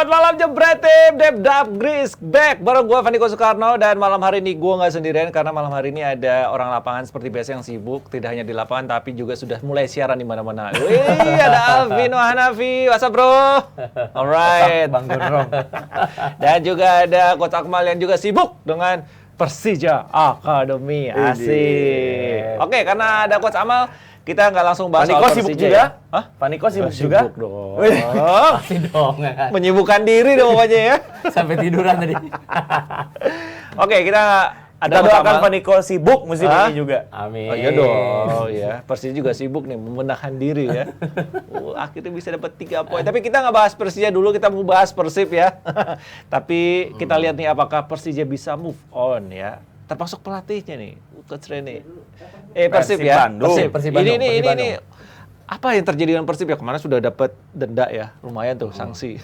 Selamat malam Jebret Tim, Dep Dap Gris back bareng gue Vaniko Soekarno, dan malam hari ini gue nggak sendirian karena malam hari ini ada orang lapangan seperti biasa yang sibuk, tidak hanya di lapangan tapi juga sudah mulai siaran di mana-mana. Wih, ada Alvino Hanafi, what's up bro? Alright. Bang Gondrong. Dan juga ada Coach Akmal yang juga sibuk dengan Persija Academy. Asik. Oke, karena ada Coach Amal, kita nggak langsung bahas Paniko soal Persija sibuk juga? ya. Hah? Paniko sibuk juga? Sibuk dong. Pasti dong. Menyibukkan diri dong pokoknya ya. Sampai tiduran tadi. Oke, kita ada Kita doakan Amal. Paniko sibuk musim ini juga. Amin. Oh iya dong. Oh ya, Persija juga sibuk nih membenahkan diri ya. Akhirnya bisa dapat 3 poin. Tapi kita nggak bahas Persija dulu, kita mau bahas Persib ya. Tapi kita lihat nih apakah Persija bisa move on ya. Termasuk pelatihnya nih, Coach Rene. Persib ya. Bandung. Persib Bandung, Ini Persib Bandung. apa yang terjadi dengan Persib ya? Kemarin sudah dapat denda ya, lumayan tuh sanksi.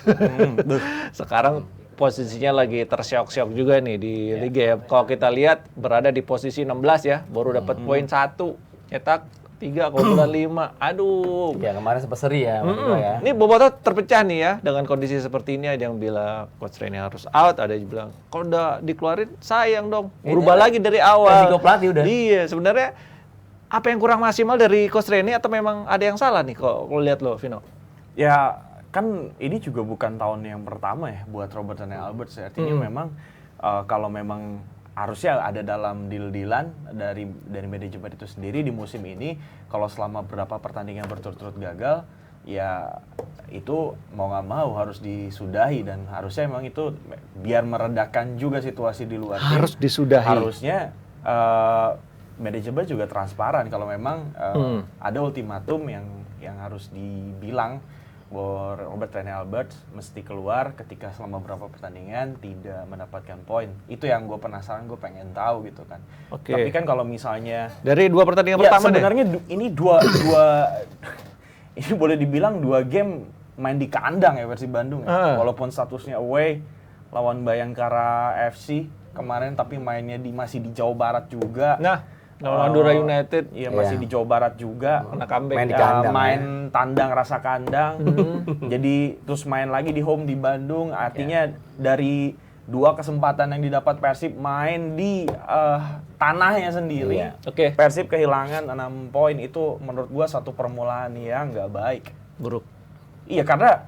Sekarang posisinya lagi tersyok-syok juga nih di Liga ya. Kalau kita lihat berada di posisi 16 ya, baru dapat poin 1, cetak 3, keunggulan 5. Aduh. Ya kemarin sempat seri ya, Mas ya. Ini Boboto terpecah nih ya dengan kondisi seperti ini. Ada yang bilang Coach Rene harus out, ada yang bilang kalau udah dikeluarin sayang dong, berubah lagi dari awal. Resiko pelatih udah. Iya, sebenarnya apa yang kurang maksimal dari Coach Rene atau memang ada yang salah nih kalau lihat lo, Vino? Ya kan ini juga bukan tahun yang pertama ya buat Robert dan Albert. Artinya memang kalau memang harusnya ada dalam deal-dealan dari manajemen itu sendiri di musim ini. Kalau selama beberapa pertandingan berturut-turut gagal, ya itu mau nggak mau harus disudahi, dan harusnya memang itu biar meredakan juga situasi di luar tim. Harus disudahi. Harusnya manajemen juga transparan kalau memang ada ultimatum yang harus dibilang bahwa Robert Rene Albert mesti keluar ketika selama beberapa pertandingan tidak mendapatkan poin. Itu yang gue penasaran, gue pengen tahu gitu kan. Oke. Tapi kan kalau misalnya Dari 2 pertandingan ya pertama deh. sebenarnya ini dua ini boleh dibilang 2 game main di kandang ya Persib Bandung ya. Walaupun statusnya away lawan Bayangkara FC kemarin, tapi mainnya masih di Jawa Barat juga. Nah, Madura United Iya, masih di Jawa Barat juga. kena comeback. Main di Ya, kandang, main tandang rasa kandang. Jadi terus main lagi di home di Bandung. Artinya dari 2 kesempatan yang didapat Persib main di tanahnya sendiri. Iya. Oke. Persib kehilangan 6 poin. Itu menurut gua satu permulaan yang nggak baik. Buruk. Iya, karena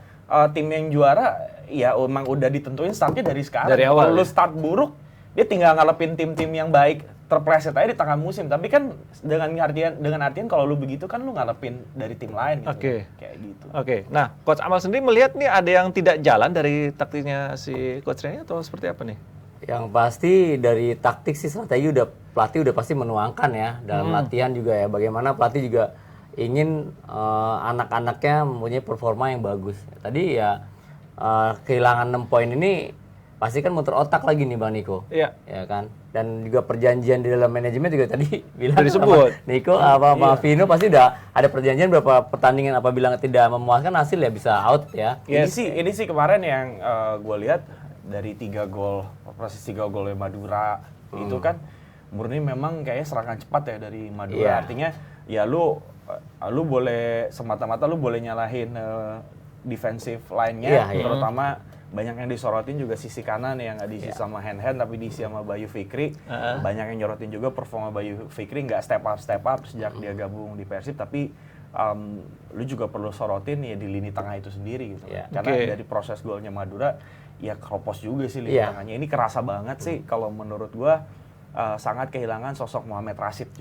tim yang juara ya emang udah ditentuin startnya dari sekarang. Dari awal, Kalau lu ya? start buruk, dia tinggal ngalepin tim-tim yang baik terpleset aja di tengah musim. Tapi kan dengan artian kalau lu begitu kan lu ngalepin dari tim lain gitu. Oke. Kayak gitu. Oke. Nah, Coach Amal sendiri melihat nih ada yang tidak jalan dari taktiknya si Coach Rene atau seperti apa nih? Yang pasti dari taktik sih, strategi pelatih udah pasti menuangkan ya dalam latihan juga ya. Bagaimana pelatih juga ingin anak-anaknya mempunyai performa yang bagus. Tadi ya kehilangan 6 poin ini pasti kan muter otak lagi nih Bang Niko. Iya. Ya kan? Dan juga perjanjian di dalam manajemen juga tadi bilang Udah disebut. sama Niko sama Vino pasti udah ada perjanjian berapa pertandingan apabila tidak memuaskan hasil ya bisa out ya. Yes. Ini sih kemarin yang gue lihat dari 3 gol, proses 3 golnya Madura itu kan murni memang kayaknya serangan cepat ya dari Madura. Iya. Artinya ya lu boleh semata-mata lu boleh nyalahin defensive line-nya, Iya. terutama banyak yang disorotin juga sisi kanan yang nggak diisi sama Hand tapi diisi sama Bayu Fikri. Banyak yang nyorotin juga performa Bayu Fikri nggak step up sejak dia gabung di Persib, tapi lu juga perlu sorotin ya di lini tengah itu sendiri gitu. Iya. Karena Oke. dari proses golnya Madura ya keropos juga sih lini Iya. tengahnya. Ini kerasa banget sih kalau menurut gua sangat kehilangan sosok Muhammad Rashid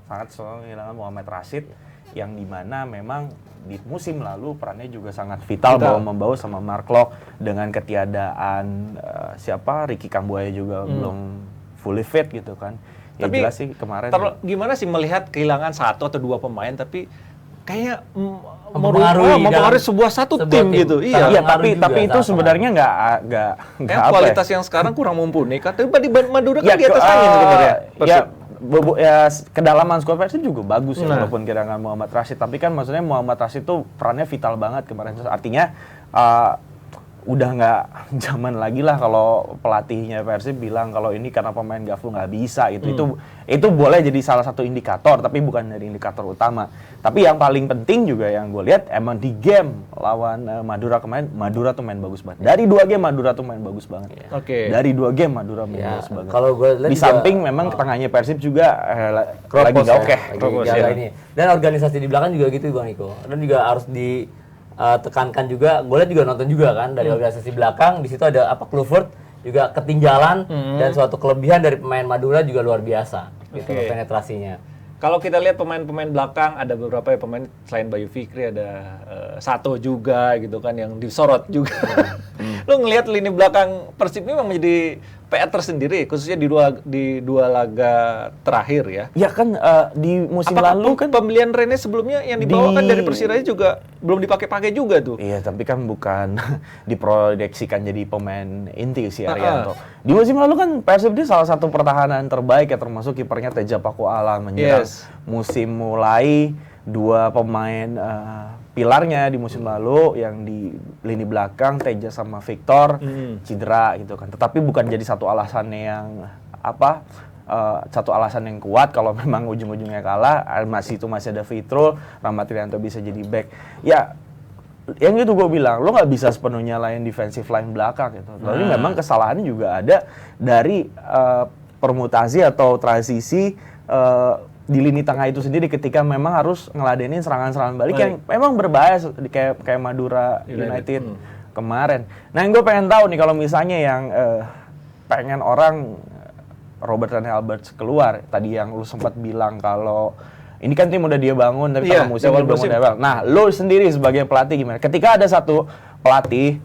sangat kehilangan Muhammad Rashid yang dimana memang di musim lalu perannya juga sangat vital membawa sama Mark Locke, dengan ketiadaan Ricky Kambuaya juga belum fully fit gitu kan. Ya Tapi jelas sih kemarin. Gimana sih melihat kehilangan 1 atau 2 pemain tapi kayaknya Mempengaruhi sebuah sebuah tim tim. gitu. Iya, Iya. tapi juga itu sangat sebenarnya nggak Kayak apa kualitas ya? yang sekarang kurang mumpuni. Tapi di Madura kan di atas angin sebenarnya. Ya kedalaman skuad Persib juga bagus ya, Nah. walaupun kehilangan Muhammad Rashid. Tapi kan maksudnya Muhammad Rashid tuh perannya vital banget kemarin. Artinya udah nggak zaman lagi lah kalau pelatihnya Persib bilang kalau ini karena pemain Gaflu nggak bisa gitu. Itu boleh jadi salah satu indikator, tapi bukan dari indikator utama. Tapi yang paling penting juga yang gue lihat emang di game lawan Madura kemarin, Madura tuh main bagus banget. Dari 2 game Madura tuh main bagus banget. Oke. Dari 2 game Madura main bagus banget. Kalau gue lihat di juga, samping memang tengahnya Persib juga lagi Kropos nggak ya, oke. lagi Kropos, jaga ya. ini. Dan organisasi di belakang juga gitu Bang Niko. Dan juga harus ditekankan juga, gue lihat juga nonton juga kan dari organisasi belakang, di situ ada Kluivert juga ketinggalan dan suatu kelebihan dari pemain Madura juga luar biasa gitu Oke. penetrasinya. Kalau kita lihat pemain-pemain belakang, ada beberapa ya pemain selain Bayu Fikri, ada Sato juga gitu kan yang disorot juga. Lu ngelihat lini belakang Persib ini memang menjadi PR tersendiri, khususnya di dua laga terakhir ya. Ya kan di musim Apakah lalu kan pembelian Rene sebelumnya yang dibawakan dari Persiraya juga belum dipakai-pakai juga tuh? iya, tapi kan bukan diproyeksikan jadi pemain inti si Arianto. Di musim lalu kan Persib dia salah satu pertahanan terbaik ya, termasuk kipernya Teja Pakualam menyerang. Musim mulai 2 pemain pilarnya di musim lalu yang di lini belakang Teja sama Victor cedera gitu kan. Tetapi bukan jadi satu alasan yang satu alasan yang kuat kalau memang ujung-ujungnya kalah. Masih ada Fitrul, Rahmat Irianto bisa jadi back. Ya yang itu gue bilang, lo nggak bisa sepenuhnya lain defensive line belakang gitu. Lalu memang kesalahannya juga ada dari permutasi atau transisi di lini tengah itu sendiri ketika memang harus ngeladenin serangan-serangan balik yang memang berbahaya kayak Madura United kemarin. Nah, yang gue pengen tahu nih kalau misalnya yang pengen orang Robert Rene Alberts keluar, tadi yang lu sempat bilang kalau ini kan tim udah dia bangun tapi kalau musim belum udah. Nah, lu sendiri sebagai pelatih gimana? Ketika ada satu pelatih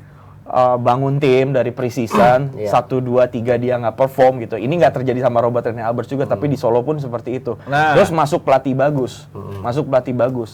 bangun tim dari pre-season 1, 2, 3 dia nggak perform gitu. Ini nggak terjadi sama Robert Rene Alberts juga, tapi di Solo pun seperti itu. Terus masuk pelatih bagus,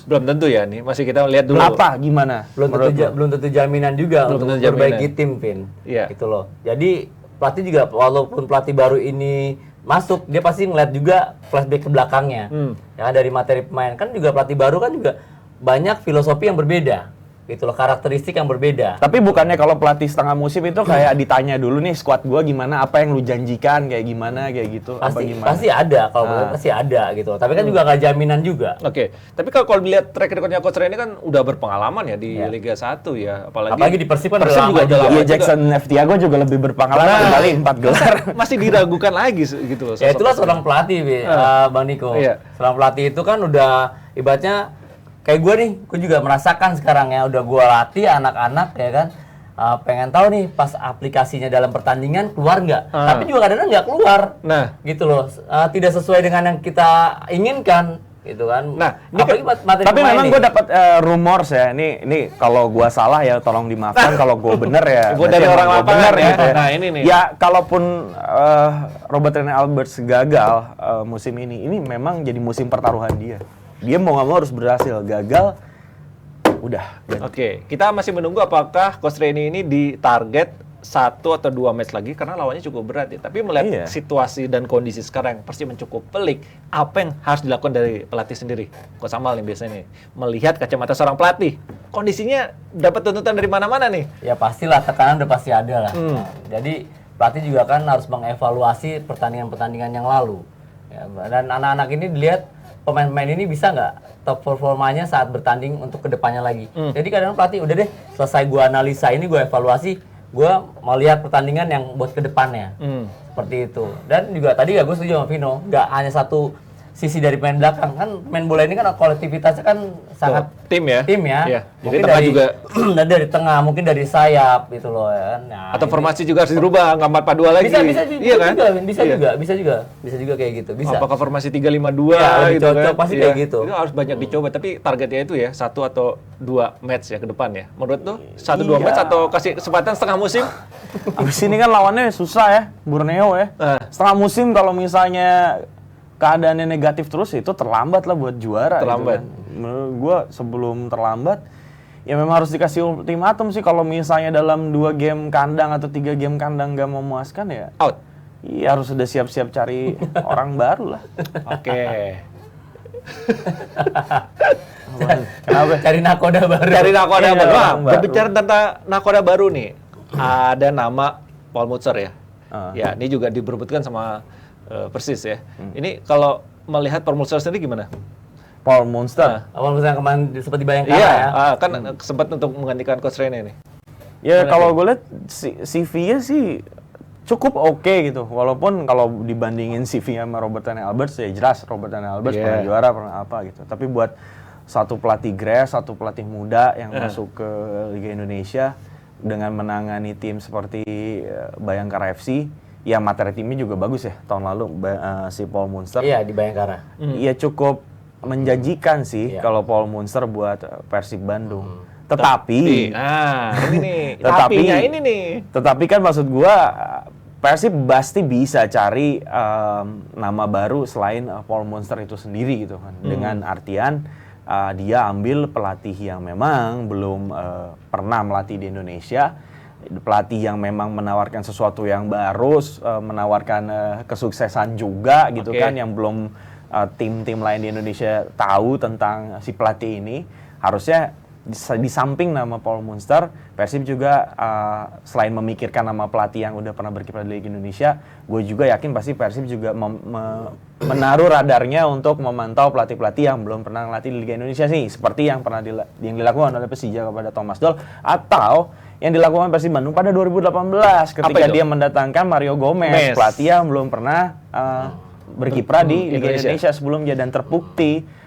Belum tentu ya nih, masih kita lihat dulu. Kenapa? Gimana? Belum tentu jaminan juga untuk memperbaiki tim, Vin. Gitu loh. Jadi pelatih juga walaupun pelatih baru ini masuk, dia pasti ngeliat juga flashback ke belakangnya. Ya dari materi pemain kan juga pelatih baru kan juga banyak filosofi yang berbeda. Gitu loh, karakteristik yang berbeda. Tapi bukannya kalau pelatih setengah musim itu kayak ditanya dulu nih squad gua gimana, apa yang lu janjikan, kayak gimana, kayak gitu, apa gimana? Pasti ada, kalau pasti ada gitu. Tapi kan juga nggak jaminan juga. Oke, tapi kalau dilihat track recordnya Coach Rene kan udah berpengalaman ya di Liga 1 ya, apalagi di Persib kan juga udah lama. Iya, Jackson Eftiago juga lebih berpengalaman kali 4 gelar. Masih diragukan lagi gitu loh. Ya itulah seorang pelatih, Bang Niko. Seorang pelatih itu kan udah ibaratnya kayak gue nih, gue juga merasakan sekarang ya, udah gue latih anak-anak ya kan, pengen tahu nih pas aplikasinya dalam pertandingan keluar nggak, tapi juga kadang-kadang nggak keluar, gitu loh, tidak sesuai dengan yang kita inginkan, gitu kan. Nah, apalagi materi tapi memang gue dapat rumors ya, ini kalau gue salah ya tolong dimaafkan, kalau gue bener ya. Gue dari orang lapangan ya. Gitu ya. Nah ini nih. Ya kalaupun Robert Rene Alberts gagal musim ini memang jadi musim pertaruhan dia. Dia mau nggak mau harus berhasil, gagal, udah. Oke, kita masih menunggu apakah Coach Rene ini ditarget 1 atau 2 match lagi karena lawannya cukup berat ya. Tapi melihat situasi dan kondisi sekarang Persib cukup pelik, apa yang harus dilakukan dari pelatih sendiri? Coach Amal nih biasanya nih, melihat kacamata seorang pelatih, kondisinya dapat tuntutan dari mana-mana nih? Ya pastilah, tekanan udah pasti ada lah. Nah, jadi pelatih juga kan harus mengevaluasi pertandingan-pertandingan yang lalu. Ya, dan anak-anak ini dilihat pemain-pemain ini bisa nggak top performanya saat bertanding untuk kedepannya lagi. Jadi kadang pelatih udah deh selesai gue analisa ini, gue evaluasi, gue mau lihat pertandingan yang buat kedepannya. Seperti itu. Dan juga tadi gue setuju sama Vino, nggak hanya satu sisi dari pemain belakang, kan main bola ini kan kolektivitasnya kan sangat tim ya. Iya. Jadi Mungkin tengah juga dari tengah, mungkin dari sayap gitu loh ya kan. Nah, atau formasi juga harus dirubah, nggak 4-4-2 lagi. Iya kan? Bisa juga kayak gitu. Bisa. Apakah formasi 3-5-2 ya, gitu cocok, kan? pasti kayak gitu. Itu harus banyak dicoba, tapi targetnya itu ya 1 atau 2 match ya ke depan ya. Menurut tuh 1-2 match atau kasih kesempatan setengah musim? Abis ini kan lawannya susah ya, Borneo ya. Setengah musim kalau misalnya keadaannya negatif terus itu terlambat lah buat juara. Terlambat. Gitu kan. Menurut gue sebelum terlambat ya memang harus dikasih ultimatum sih kalau misalnya dalam 2 game kandang atau 3 game kandang nggak memuaskan ya Out. Iya harus sudah siap-siap cari orang baru lah. Oke. Kenapa? Cari nakoda baru. Berbicara tentang nakoda baru nih. ada nama Paul Mutser ya. Ah. Ya, ini juga diberebutkan sama Persis ya. Ini kalau melihat Paul Mutser sendiri gimana? Paul Munster. Awal misalnya kemarin seperti Bayangkara Iya, ya. kan sempat untuk menggantikan Coach Rene nih. Ya kalau gue lihat CV-nya sih cukup oke gitu. Walaupun kalau dibandingin CV-nya sama Robert Tane Alberts ya jelas Robert Tane Alberts pernah juara, pernah apa gitu. Tapi buat satu pelatih grass, satu pelatih muda yang masuk ke Liga Indonesia dengan menangani tim seperti Bayangkara FC, ya materi timnya juga bagus ya tahun lalu si Paul Munster. Iya, di Bayangkara. Iya cukup menjanjikan sih kalau Paul Munster buat Persib Bandung. Tetapi, ini nih, tetapi ini nih. Tetapi kan maksud gua Persib pasti bisa cari nama baru selain Paul Munster itu sendiri gitu kan. Dengan artian dia ambil pelatih yang memang belum pernah melatih di Indonesia, pelatih yang memang menawarkan sesuatu yang baru, menawarkan kesuksesan juga gitu kan, yang belum tim-tim lain di Indonesia tahu tentang si pelatih ini. Harusnya di samping nama Paul Munster, Persib juga selain memikirkan nama pelatih yang udah pernah berkiprah di Liga Indonesia, gue juga yakin pasti Persib juga menaruh radarnya untuk memantau pelatih-pelatih yang belum pernah melatih di Liga Indonesia sih, seperti yang pernah yang dilakukan oleh Persija kepada Thomas Doll, atau yang dilakukan Persib Bandung pada 2018 ketika dia mendatangkan Mario Gomez, pelatih yang belum pernah berkiprah di Liga Indonesia sebelumnya, dan terbukti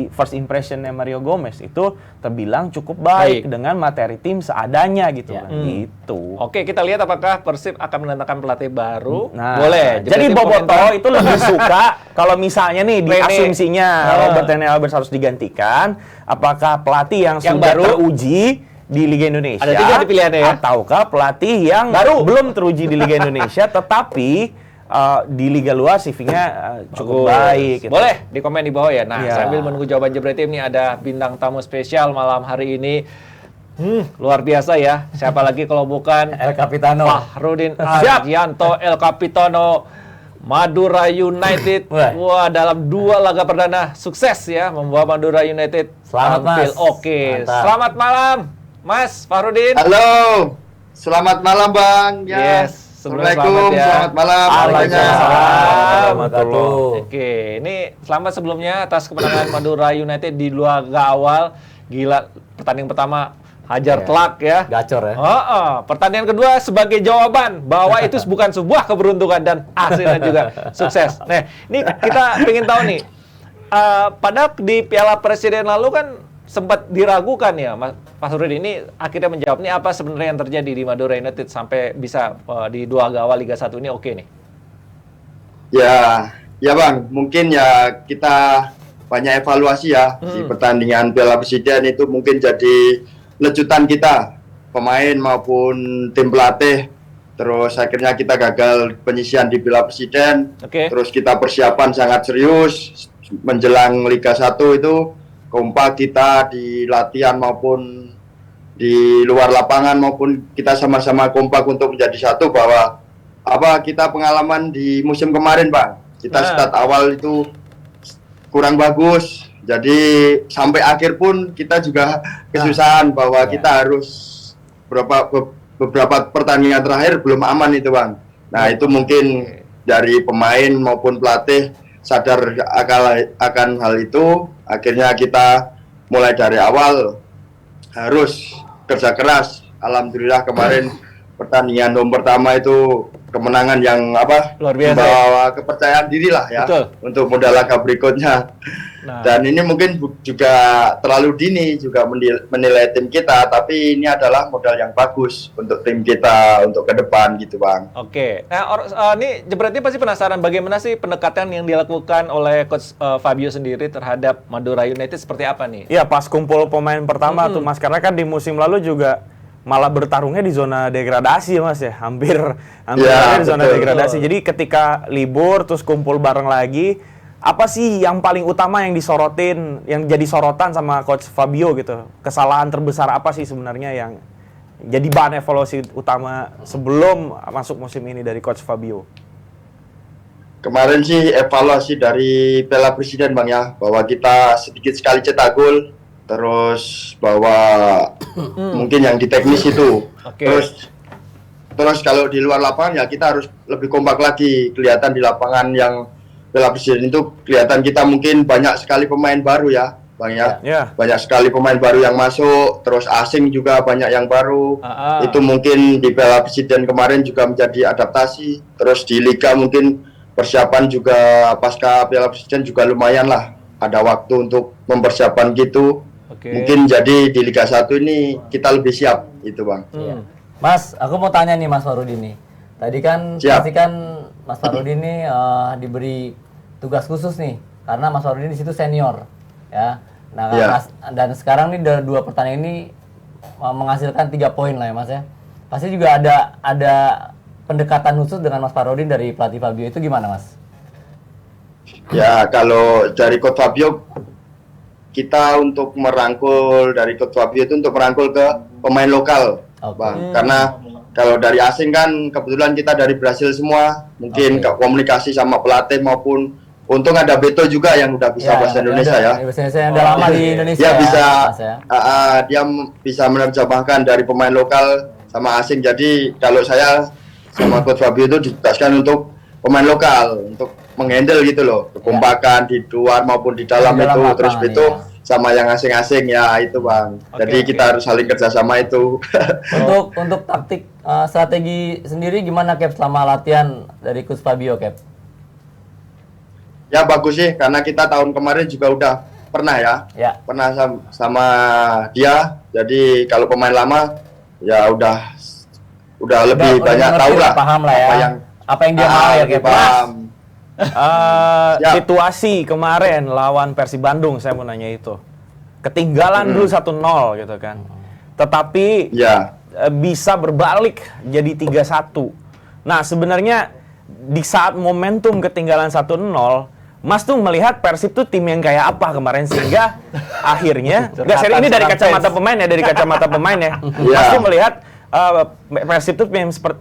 first impressionnya Mario Gomez itu terbilang cukup baik dengan materi tim seadanya gitu kan. Gitu. Oke, kita lihat apakah Persib akan mendatangkan pelatih baru. Nah, boleh. Jadi Boboto itu lebih suka kalau misalnya nih di asumsinya Robert Tane Alberts harus digantikan, apakah pelatih yang sudah baru teruji di Liga Indonesia, ada 3 pilihannya ya, ataukah pelatih yang baru belum teruji di Liga Indonesia tetapi di liga luar CV-nya cukup baik. Gitu. Boleh di komen di bawah ya. Nah, sambil menunggu jawaban Jebret Tim, ini ada bintang tamu spesial malam hari ini. Luar biasa ya. Siapa lagi kalau bukan El Capitano Fahrudin Ardianto, El Capitano, Madura United. Wah, dalam 2 laga perdana sukses ya membawa Madura United tampil oke. Selamat malam, Mas Fahrudin. Halo. Selamat malam, Bang. Yes. Assalamualaikum, selamat malam. Waalaikumsalam. Oke, ini selamat sebelumnya atas kemenangan Madura United di laga awal. Gila, pertandingan pertama hajar telak ya. Gacor ya. Pertandingan kedua sebagai jawaban bahwa itu bukan sebuah keberuntungan dan hasilnya juga sukses. Nah, ini kita pengen tahu nih. Pada di Piala Presiden lalu kan sempat diragukan ya, Mas Fahrudin, ini akhirnya menjawab nih apa sebenarnya yang terjadi di Madura United sampai bisa di 2 laga awal Liga 1 ini oke nih? Ya Bang, mungkin ya kita banyak evaluasi ya di pertandingan Piala Presiden itu mungkin jadi lecutan kita, pemain maupun tim pelatih. Terus akhirnya kita gagal penyisian di Piala Presiden. Terus kita persiapan sangat serius menjelang Liga 1 itu. Kompak kita di latihan maupun di luar lapangan maupun kita sama-sama kompak untuk menjadi satu bahwa kita pengalaman di musim kemarin, Bang. Kita start awal itu kurang bagus. Jadi sampai akhir pun kita juga kesusahan bahwa kita harus beberapa pertandingan terakhir belum aman itu, Bang. Nah, itu mungkin dari pemain maupun pelatih sadar akan hal itu. Akhirnya kita mulai dari awal harus kerja keras. Alhamdulillah kemarin pertandingan pertama itu kemenangan yang luar biasa, membawa kepercayaan diri lah ya. Betul. Untuk modal laga berikutnya. Dan ini mungkin juga terlalu dini juga menilai tim kita, tapi ini adalah modal yang bagus untuk tim kita untuk ke depan gitu, Bang. Oke. Nah, ini Jebretnya pasti penasaran bagaimana sih pendekatan yang dilakukan oleh Coach Fabio sendiri terhadap Madura United seperti apa nih? Iya, pas kumpul pemain pertama tuh Mas, karena kan di musim lalu juga malah bertarungnya di zona degradasi Mas ya, hampir di zona degradasi. Jadi ketika libur terus kumpul bareng lagi, apa sih yang paling utama yang disorotin, yang jadi sorotan sama Coach Fabio gitu? Kesalahan terbesar apa sih sebenarnya yang jadi bahan evaluasi utama sebelum masuk musim ini dari Coach Fabio? Kemarin sih evaluasi dari Piala Presiden, Bang ya, bahwa kita sedikit sekali cetak gol, terus bahwa mungkin yang di teknis itu Oke. Terus kalau di luar lapangan ya kita harus lebih kompak lagi. Kelihatan di lapangan yang Piala Presiden itu kelihatan kita mungkin banyak sekali pemain baru ya, Bang ya. Ya. Banyak sekali pemain baru yang masuk, terus asing juga banyak yang baru. Itu mungkin di Piala Presiden kemarin juga menjadi adaptasi. Terus di Liga mungkin persiapan juga pasca Piala Presiden juga lumayan lah. Ada waktu untuk mempersiapkan gitu. Mungkin jadi di Liga 1 ini kita lebih siap itu, Bang. Mas, aku mau tanya nih Mas Farudin nih. Tadi kan pasti kan Mas Farudin nih diberi tugas khusus nih karena Mas Farudin di situ senior ya. Nah, dan sekarang nih dua pertandingan ini menghasilkan 3 poin lah ya Mas ya. Pasti juga ada pendekatan khusus dengan Mas Farudin dari pelatih Fabio, itu gimana Mas? Ya, kalau dari Coach Fabio kita untuk merangkul dari Coach Fabio itu untuk merangkul ke pemain lokal, Bang. Karena kalau dari asing kan kebetulan kita dari Brasil semua, mungkin komunikasi sama pelatih maupun untung ada Beto juga yang udah bisa bahasa Indonesia ya. Bahasa Indonesia yang udah lama di Indonesia. Dia bisa ya. dia bisa menerjemahkan dari pemain lokal sama asing. Jadi kalau saya sama Coach Fabio itu ditugaskan untuk pemain lokal untuk menghandle gitu loh, kekompakan di luar maupun di dalam itu. Terus Beto sama yang asing-asing ya itu Bang. Jadi kita harus saling kerjasama itu. Untuk taktik strategi sendiri gimana Cap selama latihan dari Coach Fabio Cap? Ya bagus sih karena kita tahun kemarin juga udah pernah ya. Pernah sama dia. Jadi kalau pemain lama ya udah lebih banyak tahu lah. Paham lah ya. Apa yang dia mau ya Cap? Situasi kemarin lawan Persib Bandung saya mau nanya itu. Ketinggalan dulu 1-0 gitu kan. Tetapi bisa berbalik jadi 3-1. Nah, sebenarnya di saat momentum ketinggalan 1-0, Mas tuh melihat Persib tuh tim yang kayak apa kemarin sehingga akhirnya ini dari kacamata pemain ya. Mas tuh melihat Persib tuh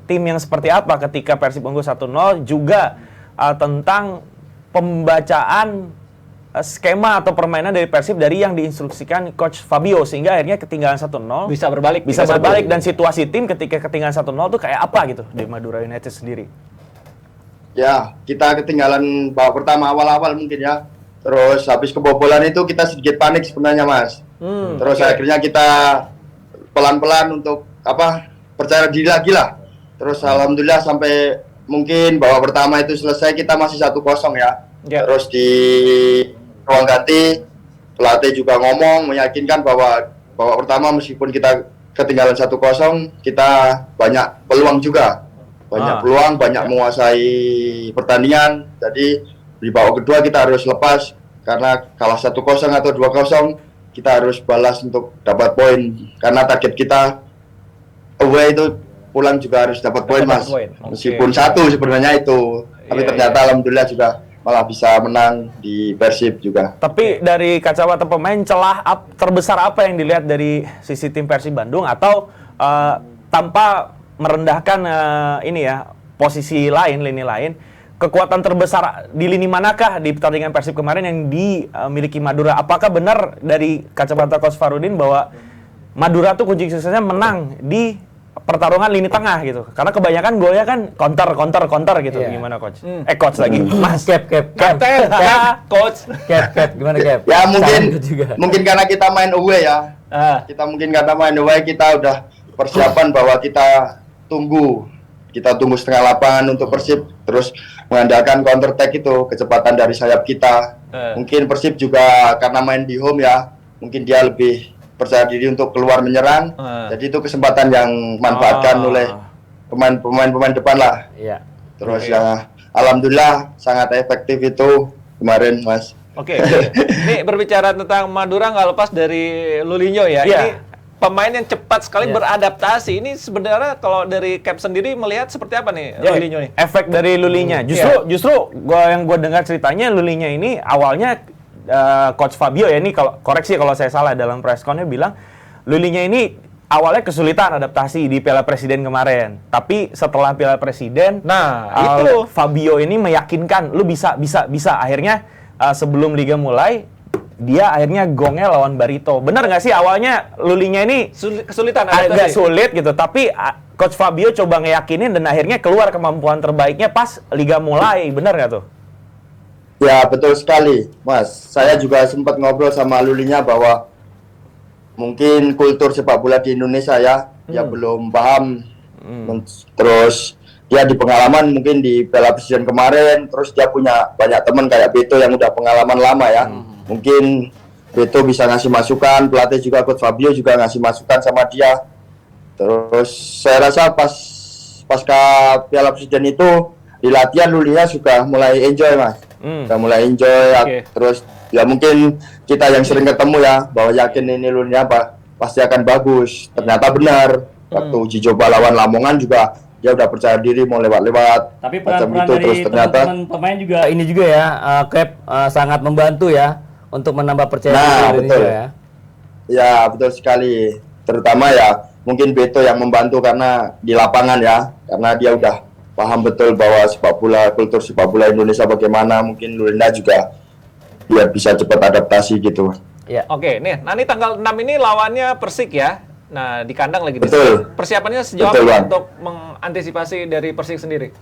tim yang seperti apa ketika Persib unggul 1-0, juga tentang pembacaan skema atau permainan dari Persib dari yang diinstruksikan Coach Fabio sehingga akhirnya ketinggalan 1-0 bisa berbalik dan situasi tim ketika ketinggalan 1-0 tuh kayak apa gitu di Madura United sendiri. Ya, kita ketinggalan babak pertama awal-awal mungkin ya. Terus habis kebobolan itu kita sedikit panik sebenarnya, Mas. Terus akhirnya kita pelan-pelan untuk percaya diri lagi lah. Terus alhamdulillah sampai mungkin babak pertama itu selesai kita masih 1-0 ya. Terus di ruang ganti pelatih juga ngomong meyakinkan bahwa babak pertama meskipun kita ketinggalan 1-0 kita banyak peluang juga. Peluang, banyak menguasai pertandingan. Jadi di babak kedua kita harus lepas karena kalah 1-0 atau 2-0 kita harus balas untuk dapat poin karena target kita away itu pulang juga harus dapat poin Mas. Meskipun 1 sebenarnya itu, tapi ternyata alhamdulillah juga malah bisa menang di Persib juga. Tapi dari kacamata pemain celah terbesar apa yang dilihat dari sisi tim Persib Bandung atau tanpa merendahkan posisi lain, lini lain, kekuatan terbesar di lini manakah di pertandingan Persib kemarin yang dimiliki Madura? Apakah benar dari kacamata Coach Farudin bahwa Madura tuh kunci suksesnya menang di pertarungan lini tengah gitu? Karena kebanyakan golnya kan counter gitu. Gimana Coach? Coach lagi. Mas Cap. Coach. Cap, gimana Cap? Ya mungkin karena kita main away ya. Kita udah persiapan bahwa kita tunggu setengah lapangan untuk Persib, terus mengandalkan counter attack itu, kecepatan dari sayap kita. Mungkin Persib juga karena main di home ya, mungkin dia lebih percaya diri untuk keluar menyerang. Jadi itu kesempatan yang manfaatkan oleh pemain depan lah. Terus alhamdulillah sangat efektif itu kemarin Mas. Oke. Ini berbicara tentang Madura nggak lepas dari Lulinho ya. Ini pemain yang cepat sekali beradaptasi. Ini sebenarnya kalau dari Cap sendiri melihat seperti apa nih Lulinho nih? Efek dari Lulinho. Justru yang gue dengar ceritanya Lulinho ini awalnya Coach Fabio ya, ini kalau koreksi kalau saya salah, dalam press con-nya bilang Lulinho ini awalnya kesulitan adaptasi di Piala Presiden kemarin. Tapi setelah Piala Presiden, Fabio ini meyakinkan lu bisa. Akhirnya sebelum liga mulai dia akhirnya gongnya lawan Barito. Benar nggak sih awalnya Lulinya ini Kesulitan agak adaptasi. sulit gitu, tapi Coach Fabio coba ngeyakinin dan akhirnya keluar kemampuan terbaiknya pas liga mulai. Benar nggak tuh? Ya betul sekali, Mas. Saya juga sempat ngobrol sama Lulinya bahwa mungkin kultur sepak bola di Indonesia ya belum paham. Terus dia di pengalaman mungkin di Piala Presiden kemarin, terus dia punya banyak teman kayak Beto yang udah pengalaman lama ya. Mungkin Beto bisa ngasih masukan, pelatih juga Coach Fabio juga ngasih masukan sama dia. Terus saya rasa pasca Piala Presiden itu di latihan Lulia sudah mulai enjoy, Mas. Sudah mulai enjoy. Oke. Terus ya mungkin kita yang sering ketemu ya bahwa yakin ini Lulia pasti akan bagus. Ternyata benar. Waktu uji coba lawan Lamongan juga dia udah percaya diri mau lewat-lewat. Tapi macam peran-peran itu. dari Terus ternyata teman-teman pemain juga ini juga ya, Cap sangat membantu ya untuk menambah percaya Nah, diri betul. Indonesia ya. ya betul sekali. Terutama ya mungkin Beto yang membantu karena di lapangan ya, karena dia udah paham betul bahwa kultur sepak bola Indonesia bagaimana. Mungkin Lulinda juga biar bisa cepat adaptasi gitu. Ya. Oke, nih nanti tanggal 6 ini lawannya Persik ya. Nah, di kandang lagi di Betul. sana. Persiapannya sejauh Betul, apa Bang. untuk mengantisipasi dari Persik sendiri?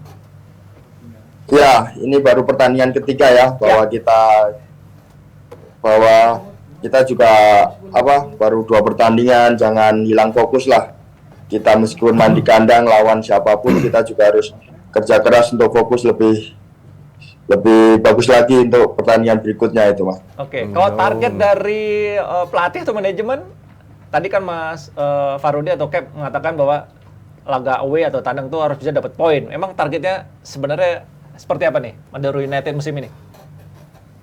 Ya, ini baru pertandingan ketiga ya bahwa kita juga baru 2 pertandingan, jangan hilang fokus lah. Kita meskipun main di kandang lawan siapapun kita juga harus kerja keras untuk fokus lebih bagus lagi untuk pertandingan berikutnya itu, Mas. Oke, kalau target dari pelatih atau manajemen, tadi kan Mas Farudi atau Cap mengatakan bahwa laga away atau tandang tuh harus bisa dapat poin. Emang targetnya sebenarnya seperti apa nih Madura United musim ini?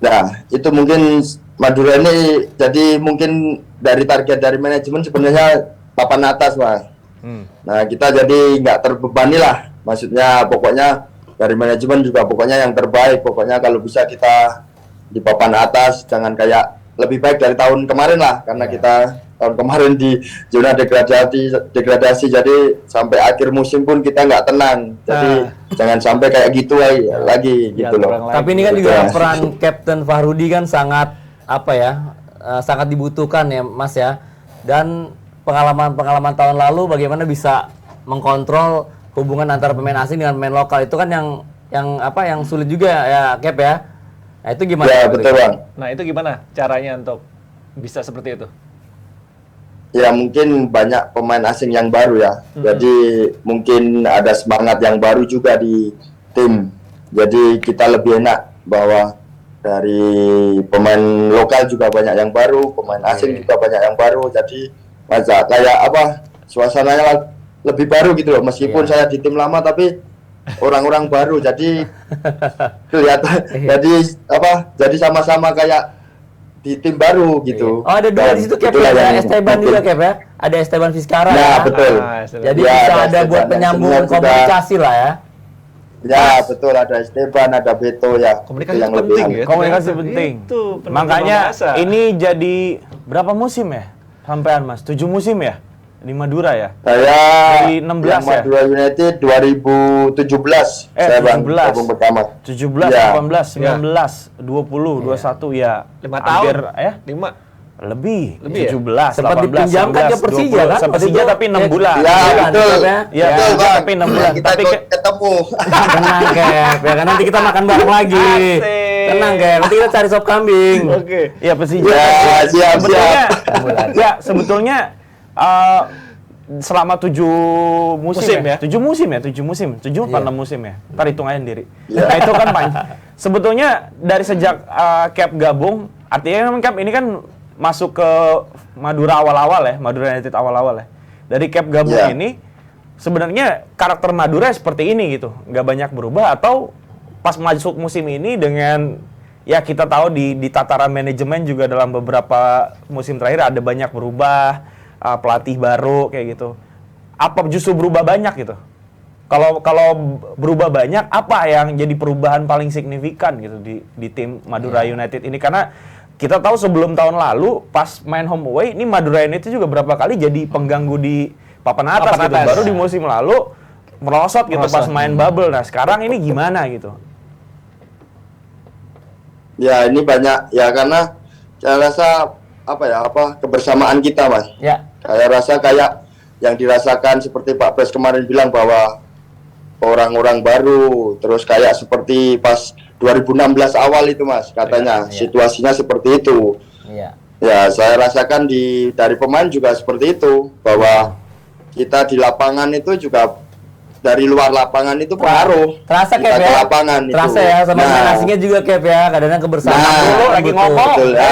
Nah, itu mungkin Madura ini jadi mungkin dari target dari manajemen sebenarnya papan atas, Mas. Nah, kita jadi nggak terbebani lah. Maksudnya pokoknya dari manajemen juga pokoknya yang terbaik. Pokoknya kalau bisa kita di papan atas, jangan kayak lebih baik dari tahun kemarin lah. Karena kita tahun kemarin di zona degradasi jadi sampai akhir musim pun kita nggak tenang. Jadi jangan sampai kayak gitu lagi gitu loh. Tapi ini kan juga peran Kapten Fahrudi kan sangat sangat dibutuhkan ya Mas ya. Dan pengalaman tahun lalu bagaimana bisa mengkontrol hubungan antara pemain asing dengan pemain lokal itu kan yang sulit juga ya Cap ya. Nah itu gimana? Ya betul, Bang. Nah, itu gimana caranya untuk bisa seperti itu? Ya mungkin banyak pemain asing yang baru ya. Jadi mungkin ada semangat yang baru juga di tim. Jadi kita lebih enak bahwa dari pemain lokal juga banyak yang baru, pemain asing juga banyak yang baru. Jadi kayak suasananya lebih baru gitu loh. Meskipun saya di tim lama tapi orang-orang baru. Jadi kelihatan jadi sama-sama kayak di tim baru gitu. Oh ada dua di situ Cap ya, ada Esteban juga Cap ya. Ada Esteban Vizcara Nah, ya. betul. Jadi Ya, bisa ada ada buat Esteban. penyambung Sebenarnya juga- komunikasi lah ya. Ya betul, ada Esteban, ada Beto ya. Komunikasi Itu yang itu penting lebih ya. Komunikasi ternyata. penting. Itu penting Makanya bahasa. ini jadi berapa musim ya? Sampean Mas, 7 musim ya? Di Madura ya? Saya Dari 16 yang ya? Madura United 2017. Saya Bang 17. gabung pertama. 17, Ya. 18, 19, 20, 21 ya. 5 Hampir, tahun. ya? 5. Lebih Lebih ya? 17, Sempat 18, dipinjamkan ke 19, Persija 20. kan? Sempat Waktu Persija itu. tapi 6 bulan. Ya betul. ya. Ya, betul Persija Bang. tapi 6 bulan. Kita Tapi ketemu. Tenang Cap, ya kan nanti kita makan bareng lagi. Asik. Tenang Cap, nanti kita cari sop kambing. Oke. ya Persija. Ya, siap. Sebetulnya selama 7 musim ya? 7 musim ya? 7 musim? 7 apa 6 musim ya? Ntar hitung aja sendiri. Nah itu kan sebetulnya dari sejak Cap gabung, artinya Cap ini kan masuk ke Madura awal-awal ya, Madura United awal-awal ya. Dari Cap gabung ini, sebenarnya karakter Madura seperti ini gitu, nggak banyak berubah, atau pas masuk musim ini dengan ya kita tahu di tataran manajemen juga dalam beberapa musim terakhir ada banyak berubah, pelatih baru kayak gitu. Apa justru berubah banyak gitu? Kalau berubah banyak, apa yang jadi perubahan paling signifikan gitu di tim Madura United ini? Karena kita tahu sebelum tahun lalu pas main home away ini Madura United juga berapa kali jadi pengganggu di papan atas gitu. Baru di musim lalu merosot gitu pas main bubble. Nah, sekarang ini gimana gitu? Ya ini banyak ya karena saya rasa kebersamaan kita, Mas. Ya. Saya rasa kayak yang dirasakan seperti Pak Pres kemarin bilang bahwa orang-orang baru, terus kayak seperti pas 2016 awal itu, Mas, katanya situasinya seperti itu. Iya. Ya, saya rasakan dari pemain juga seperti itu, bahwa kita di lapangan itu juga dari luar lapangan itu pengaruh. Terasa kita Cap ke ya. lapangan itu. Terasa ya sama pemain asingnya juga Cap ya. Kadang-kadang kebersamaan dulu lagi betul, ngomong. betul, ya.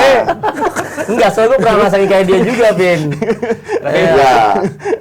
Enggak, soalnya gue pernah ngerasain kayak dia juga, Bin. Ya.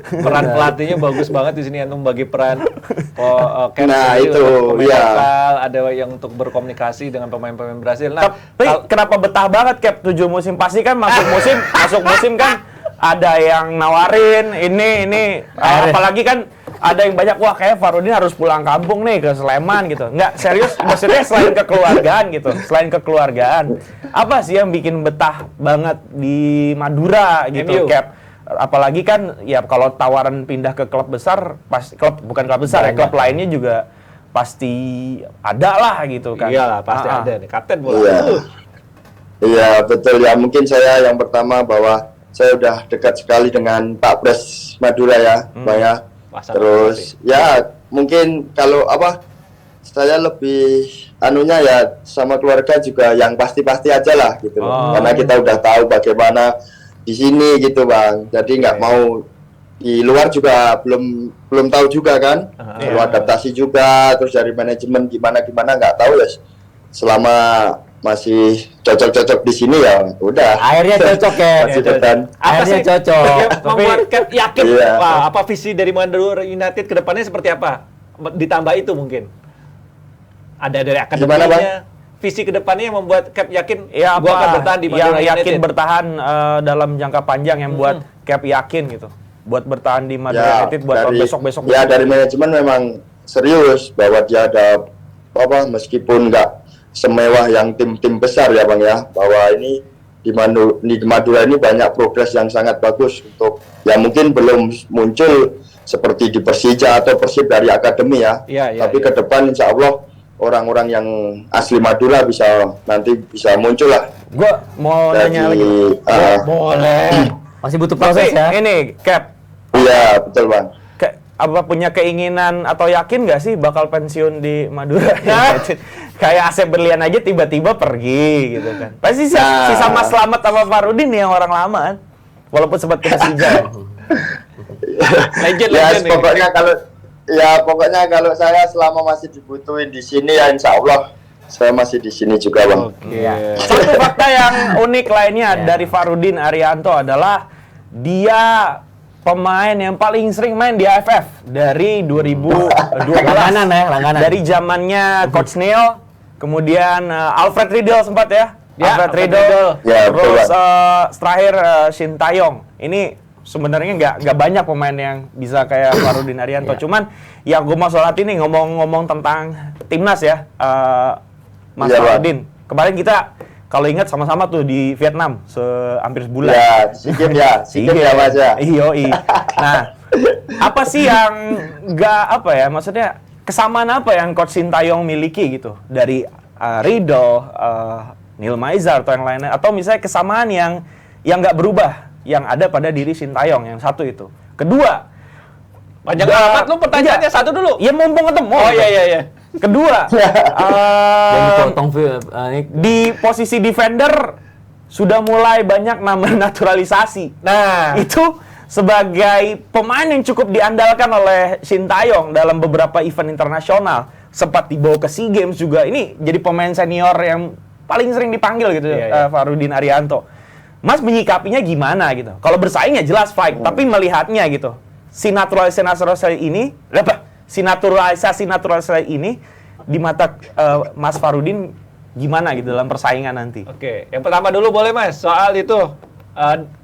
Peran pelatihnya bagus banget di sini untuk bagi peran Cap Nah, sendiri itu, untuk pemain ya. lokal, ada yang untuk berkomunikasi dengan pemain-pemain Brasil. Nah, Tapi kenapa betah banget Cap 7 musim? Pasti kan masuk musim kan ada yang nawarin ini apalagi kan ada yang banyak, wah kayak Farudin harus pulang kampung nih ke Sleman gitu. Nggak, serius, maksudnya selain kekeluargaan gitu. Selain kekeluargaan, apa sih yang bikin betah banget di Madura gitu, MU. Cap? Apalagi kan ya kalau tawaran pindah ke klub besar, bukan klub besar ya, klub lainnya juga pasti ada lah gitu kan. iyalah pasti ada nih kapten bola. Iya. Iya, betul ya. Mungkin saya yang pertama bahwa saya udah dekat sekali dengan Pak Pres Madura ya, Bang ya. Pasang Terus ya mungkin kalau saya lebih anunya ya sama keluarga juga yang pasti-pasti aja lah gitu loh. Karena kita udah tahu bagaimana di sini gitu, Bang. Jadi nggak mau di luar juga belum tahu juga kan. Perlu adaptasi juga, terus dari manajemen gimana nggak tahu ya. Selama masih cocok-cocok di sini ya udah. Akhirnya cocok ya. Masih depan. Akhirnya cocok. Yang membuat Cap yakin, Iya. wah, apa visi dari Madura United ke depannya seperti apa? Ditambah itu mungkin. Ada dari Gimana, akademinya, visi ke depannya yang membuat Cap yakin, Ya gua apa akan bertahan di yang Madura yakin United. bertahan dalam jangka panjang yang buat Cap yakin gitu. Buat bertahan di Madura United buat besok-besok. Ya dari manajemen memang serius bahwa dia ada meskipun nggak semewah yang tim-tim besar ya, Bang ya, bahwa ini di Madura ini banyak progres yang sangat bagus untuk ya mungkin belum muncul seperti di Persija atau Persib dari akademi ya. Iya, Tapi ke depan insya Allah orang-orang yang asli Madura nanti bisa muncul lah. Gue mau nanya lagi. Boleh. Masih butuh proses Tapi ya. ini Cap, Iya, betul, Bang. apa punya keinginan atau yakin nggak sih bakal pensiun di Madura United? Kayak Asep Berlian aja tiba-tiba pergi gitu kan. Pasti sisa Mas Slamet sama Farudin nih yang orang lama kan. Walaupun sempat ke Persija. Legend Ya, nih. pokoknya kalau saya selama masih dibutuhin di sini ya insya Allah saya masih di sini juga, Bang. Iya. Satu fakta yang unik lainnya dari Farudin Arianto adalah dia pemain yang paling sering main di AFF dari 2012. Langganan ya, langganan. Dari zamannya Coach Neil, kemudian Alfred Riedel sempat ya. Ya, Alfred Alfred Riedel. Riedel. Ya, betul, Terus Bang. terakhir Shin Taeyong. Ini sebenarnya nggak banyak pemain yang bisa kayak Farudin Arianto. Cuman yang gue mau sholat ini ngomong-ngomong tentang timnas ya, Mas Iya, Bang. Farudin. Kemarin kita kalau ingat sama-sama tuh di Vietnam hampir sebulan. Ya, SEA Games ya, Mas ya. Iya. Nah, apa sih yang maksudnya kesamaan apa yang Coach Shin Taeyong miliki gitu dari Riedel, Neil Maizar atau yang lainnya, atau misalnya kesamaan yang nggak berubah yang ada pada diri Shin Taeyong yang satu itu. Kedua, Panjang amat lu pertanyaannya satu dulu. ya mumpung ketemu. Oh iya. Kedua, Yang dipotong ini di posisi defender sudah mulai banyak nama naturalisasi. Nah, Itu sebagai pemain yang cukup diandalkan oleh Shin Taeyong dalam beberapa event internasional, sempat dibawa ke SEA Games juga. Ini jadi pemain senior yang paling sering dipanggil gitu, Iya. Farudin Arianto. Mas menyikapinya gimana gitu? Kalau bersaing ya jelas fight, tapi melihatnya gitu. Naturalisasi ini di mata Mas Farudin gimana gitu dalam persaingan nanti? oke. Yang pertama dulu boleh Mas, soal itu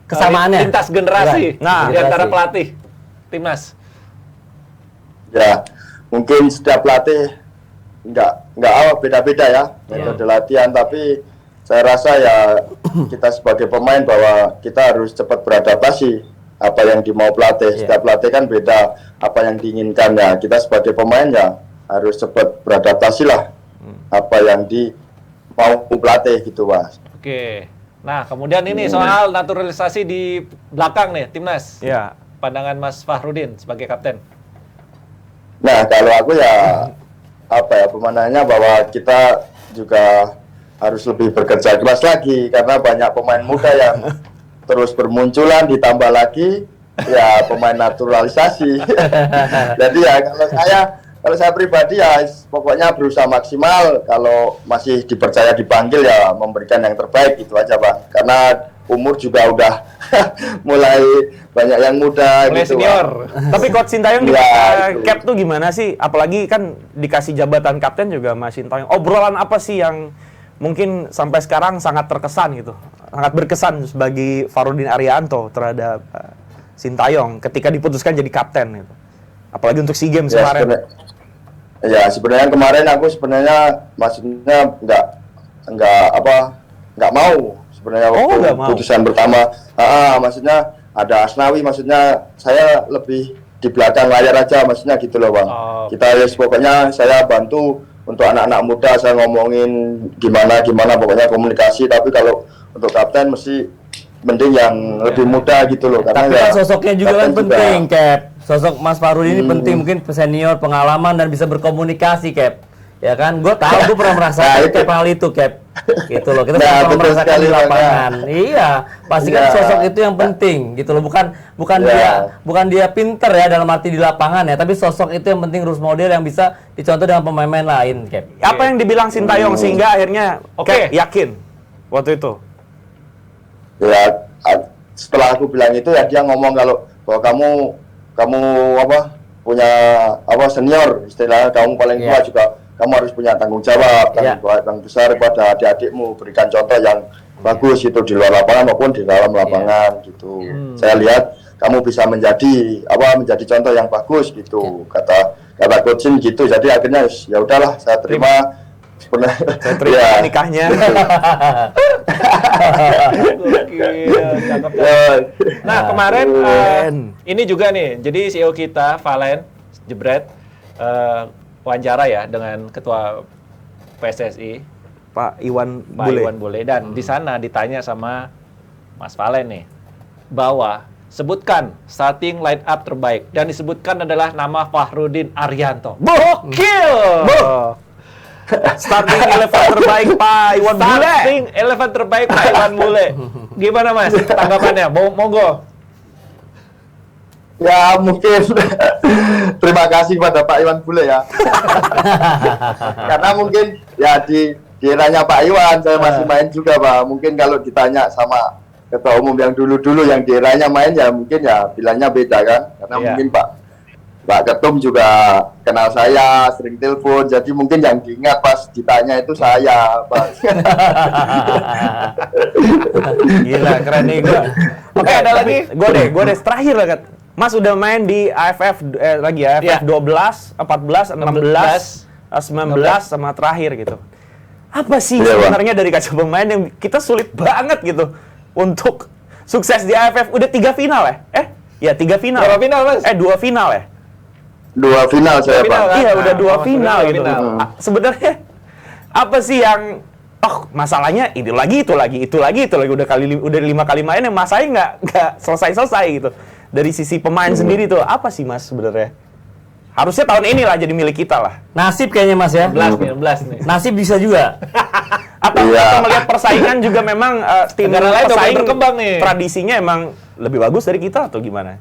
Kesamaannya. lintas generasi Nah, di antara generasi. pelatih timnas. Ya, mungkin setiap pelatih nggak beda-beda ya metode latihan, tapi saya rasa ya kita sebagai pemain bahwa kita harus cepat beradaptasi apa yang dimau pelatih. Setiap pelatih kan beda apa yang diinginkan ya. Kita sebagai pemain ya harus cepat beradaptasi lah apa yang dimau pelatih gitu, Mas. Oke. Nah, kemudian ini soal naturalisasi di belakang nih, timnas. Ya. Pandangan Mas Fahrudin sebagai kapten. Nah, kalau aku ya pemandangannya bahwa kita juga harus lebih bekerja keras lagi karena banyak pemain muda yang terus bermunculan, ditambah lagi ya pemain naturalisasi. Jadi ya kalau saya pribadi ya pokoknya berusaha maksimal, kalau masih dipercaya dipanggil ya memberikan yang terbaik, gitu aja Bang. Karena umur juga udah mulai banyak yang muda Mulai gitu. senior. Tapi Coach Sintayong di Ya, itu. Cap tuh gimana sih? Apalagi kan dikasih jabatan kapten juga Mas Sintayong. Obrolan apa sih yang mungkin sampai sekarang sangat terkesan gitu? Sangat berkesan bagi Fahrudin Arianto terhadap Sintayong ketika diputuskan jadi kapten gitu. Apalagi untuk SEA Games Ya, kemarin. sebenarnya kemarin aku sebenarnya maksudnya nggak mau sebenarnya waktu nggak mau. putusan pertama. Maksudnya ada Asnawi, maksudnya saya lebih di belakang layar aja, maksudnya gitu loh Bang. Kita ya pokoknya saya bantu untuk anak-anak muda, saya ngomongin gimana pokoknya komunikasi, tapi kalau untuk kapten mesti mending yang lebih muda gitu loh, karena Tapi ya kan sosoknya juga kan kapten penting, Cap. Sosok Mas Fahrudin ini penting, mungkin senior, pengalaman dan bisa berkomunikasi, Cap. Ya kan? Gue tahu, gue pernah merasakan Cap hal itu, Cap. Gitu loh. Kita pernah betul merasakan sekali, di Bang, lapangan. Iya, pasti kan Iya. sosok itu yang penting, gitu loh. Bukan dia pinter ya dalam arti di lapangan ya, tapi sosok itu yang penting, role model yang bisa dicontoh dengan pemain-pemain lain, Cap. Apa yang dibilang Sintayong sehingga akhirnya Cap yakin waktu itu? ya setelah aku bilang itu ya dia ngomong kalau bahwa kamu punya senior, istilahnya kamu paling tua juga, kamu harus punya tanggung jawab, tanggung besar pada adik-adikmu, berikan contoh yang bagus itu di luar lapangan maupun di dalam lapangan gitu. Saya lihat kamu bisa menjadi contoh yang bagus gitu, kata coachin gitu. Jadi akhirnya ya udahlah, saya terima. Saya terima nikahnya. Nah, kemarin ini juga nih, jadi CEO kita, Valen Jebret, wawancara ya dengan Ketua PSSI, Pak Iwan Bule. Dan di sana ditanya sama Mas Valen nih, bahwa sebutkan starting line up terbaik, dan disebutkan adalah nama Fahrudin Arianto. Gokil! Starting 11 terbaik Pak Iwan Bule. Starting 11 terbaik Pak Iwan Bule. Gimana Mas tanggapannya? Monggo. Ya mungkin terima kasih pada Pak Iwan Bule ya. Karena mungkin ya di eranya Pak Iwan saya masih main juga Pak. Mungkin kalau ditanya sama ketua umum yang dulu-dulu yang di eranya main ya mungkin ya bilangnya beda kan. Karena mungkin Pak Ketum juga kenal saya, sering telepon, jadi mungkin yang diingat pas ditanya itu saya, Pak. Gila, keren nih gue. Oke, ada lagi. Gue deh terakhir lah, Kat. Mas udah main di AFF 12, 14, 16, 19 sama terakhir gitu. Apa sih sebenarnya dari kaca pemain yang kita sulit banget gitu untuk sukses di AFF? Udah 3 final ya? 3 final. Berapa final, Mas? 2 final ya? 2 final saya, Pak. Kan? Iya, udah 2 final gitu. Final. Sebenarnya apa sih yang masalahnya itu lagi udah 5 kali main yang masanya nggak selesai gitu. Dari sisi pemain sendiri tuh apa sih Mas sebenarnya? Harusnya tahun ini lah jadi milik kita lah. Nasib kayaknya Mas ya. 16 nih. Nasib bisa juga. Atau melihat persaingan juga memang tim Negara lain udah pesaing berkembang nih. Tradisinya emang lebih bagus dari kita atau gimana?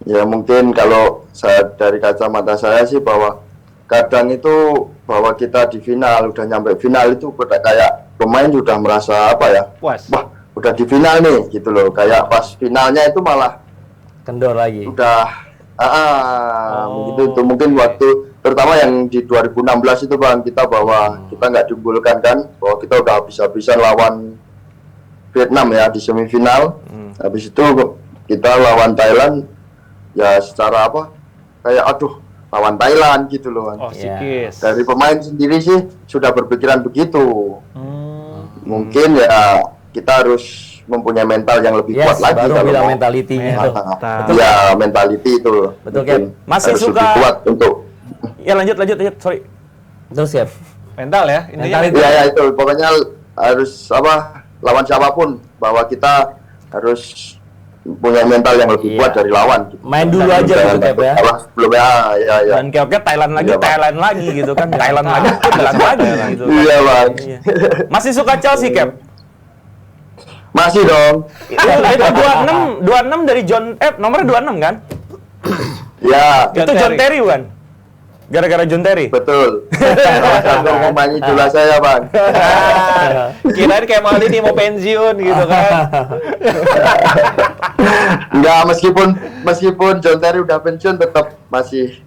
Ya mungkin kalau dari kacamata saya sih bahwa kadang itu bahwa kita di final, udah nyampe final itu kayak pemain sudah merasa puas. Wah udah di final nih gitu loh, kayak pas finalnya itu malah Kendor lagi. udah begitu itu mungkin waktu terutama yang di 2016 itu Bang, kita bahwa kita nggak diunggulkan kan, bahwa kita udah habis-habisan lawan Vietnam ya di semifinal. Habis itu kita lawan Thailand ya secara kayak lawan Thailand gitu loh. Sikis. Dari pemain sendiri sih sudah berpikiran begitu. Mungkin ya kita harus mempunyai mental yang lebih kuat lagi baru kalau bilang mau. mentalitinya tuh. Ya mentality itu. Betul, mungkin Masih harus suka- lebih kuat untuk. Ya lanjut, sorry. Terus ya. Mental ya intinya. Mentality. Ya itu pokoknya harus lawan siapapun, bahwa kita harus punya mental yang lebih kuat dari lawan. Gitu. Main dulu aja gitu Cap ya. Belum ya. Dan kayak Thailand lagi, Iya, Bang. Thailand lagi gitu kan. Thailand lagi, Thailand lagi gitu. Iya bang. Iya. Masih suka Chelsea, Cap? Masih dong. Itu 26 dari nomornya 26 kan? Ya. Itu John Terry bukan? Gara-gara John Terry? Betul. Kalau pemain idola saya bang. Kirain kayak Maldini mau pensiun gitu kan. Enggak, meskipun John Terry udah pensiun tetap masih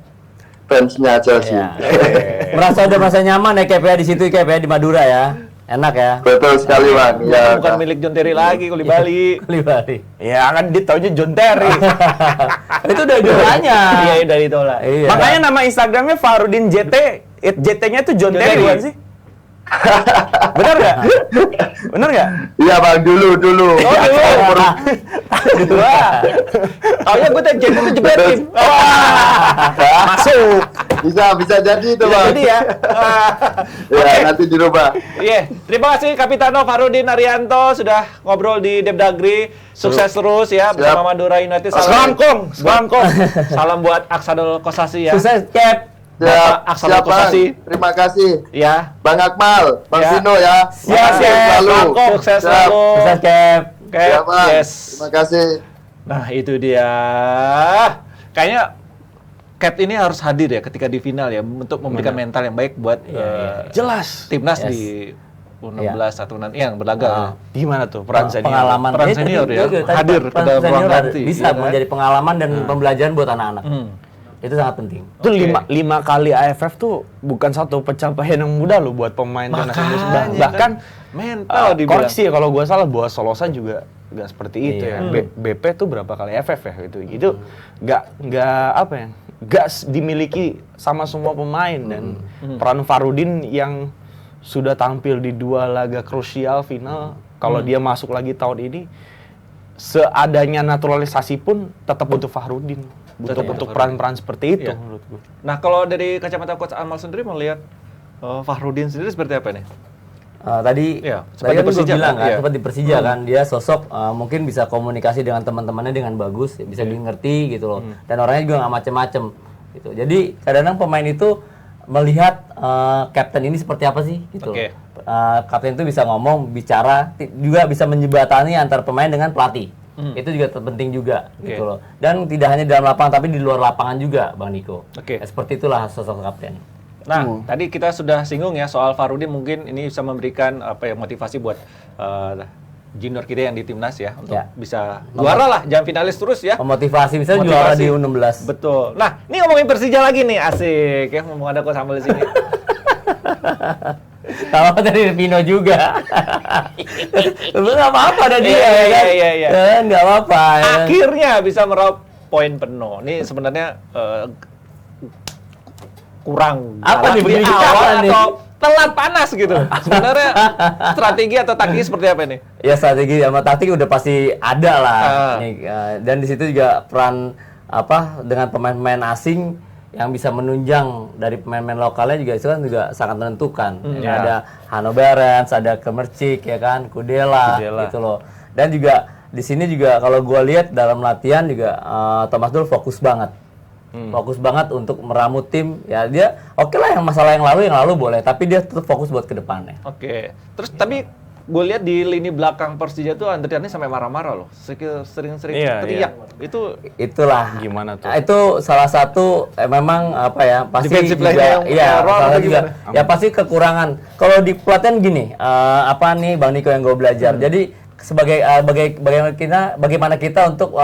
fansnya Chelsea. Iya. Udah merasa nyaman ya Cap ya di situ Cap ya di Madura ya. Enak ya. Betul sekali bang. Ya. Bukan milik John Terry lagi, Koulibaly. Koulibaly. Ya kan dia taunya John Terry. Itu udah idolanya. Iya, dari Itola. Iya. Makanya nama Instagramnya Farudin JT. JT-nya itu John Terry Terry. bukan sih? Bener nggak? Bener nggak? Iya bang, dulu. Oh, dulu. Wah. Taunya gue tadi jadi jebretin. Masuk. Bisa jadi itu bang. Jadi ya. Ya nanti dirubah. Iya, terima kasih Kapitano Farudin Arianto sudah ngobrol di Depdagri. Sukses terus ya bersama Madura United. Selangkong. Salam buat Aksanul Kossasi ya. Sukses Cap. Bapak Aksanul Siap bang. Kossasi. Terima kasih. Ya. Bang Akmal, Bang Ya. Vino ya. Siap, Makasih siap. selalu. Sukses Siap. selalu. Sukses Cap. Oke, Siap, Bang. yes. Terima kasih. Nah, itu dia. Kayaknya Cat ini harus hadir ya ketika di final ya untuk memberikan mental yang baik buat Jelas. timnas Yes. di U16 atau nanti yang berlaga. Gimana tuh peran senior? Pengalaman Peran Tadi- senior ya, tadi- tadi hadir peran pada ruang senior ganti, bisa iya kan? menjadi pengalaman dan pembelajaran buat anak-anak. Itu sangat penting. Itu Oke. lima kali AFF tuh bukan satu pencapaian yang mudah loh buat pemain timnas Indonesia. Makanya Bahkan kan, mental dibilang. koreksi ya kalau gue salah, Boas Solosa juga nggak seperti itu Iya. ya. BP tuh berapa kali AFF ya gitu. Itu nggak apa ya? Nggak dimiliki sama semua pemain dan peran Farudin yang sudah tampil di 2 laga krusial final. Kalau dia masuk lagi tahun ini, seadanya naturalisasi pun tetap butuh Farudin. Tetap Untuk butuh peran-peran seperti itu Iya. menurut gue. Nah, kalau dari kacamata Coach Amal sendiri melihat Fahrudin sendiri seperti apa nih? Tadi Iya, tadi seperti kan gue Persija bilang kan, kan, iya. seperti Persija kan, dia sosok mungkin bisa komunikasi dengan teman-temannya dengan bagus, bisa dimengerti gitu loh. Dan orangnya juga nggak macem-macem gitu. Jadi kadang-kadang pemain itu melihat kapten ini seperti apa sih gitu. Oke. Kapten itu bisa ngomong, bicara, juga bisa menjembatani antar pemain dengan pelatih. Itu juga terpenting juga gitu loh. Dan tidak hanya di dalam lapangan tapi di luar lapangan juga, Bang Niko. Oke. Ya, seperti itulah sosok kapten. Nah, tadi kita sudah singgung ya soal Fahrudin, mungkin ini bisa memberikan apa ya motivasi buat junior kita yang di timnas ya untuk Ya. bisa juara lah, jangan finalis terus ya. Memotivasi misalnya juara di U16. Betul. Nah, ini ngomongin Persija lagi nih, asik ya, ngomong ada kok sambal di sini. Sama dari Vino juga. Nggak apa-apa ada dia Iya, ya kan? iya, iya. Kan nggak apa-apa. ya kan? Akhirnya bisa meraup poin penuh. Ini sebenarnya kurang Apa galak nih, di begini awal apa nih? atau telat panas gitu. Sebenarnya strategi atau taktik seperti apa nih? Ya strategi sama taktik udah pasti ada lah. Ah. Nih, dan di situ juga peran apa dengan pemain-pemain asing yang bisa menunjang dari pemain-pemain lokalnya juga itu kan juga sangat menentukan. Ya, ada Hanno Berens, ada Kemercik ya kan, Kudela gitu loh. Dan juga di sini juga kalau gua lihat dalam latihan juga Thomas Doll fokus banget. Fokus banget untuk meramu tim. Ya dia oke lah yang masalah yang lalu boleh, tapi dia tetap fokus buat ke depannya. Oke. Terus tapi gue lihat di lini belakang Persija tuh Andriani sampai marah-marah loh. Sering-sering Iya, teriak. Itu Itulah Gimana tuh? Itu salah satu memang apa ya pasti Defensive juga line-nya yang iya error salah atau juga gimana? ya pasti kekurangan. Kalau di pelatihan gini apa nih Bang Niko yang gue belajar. Jadi sebagai bagaimana kita untuk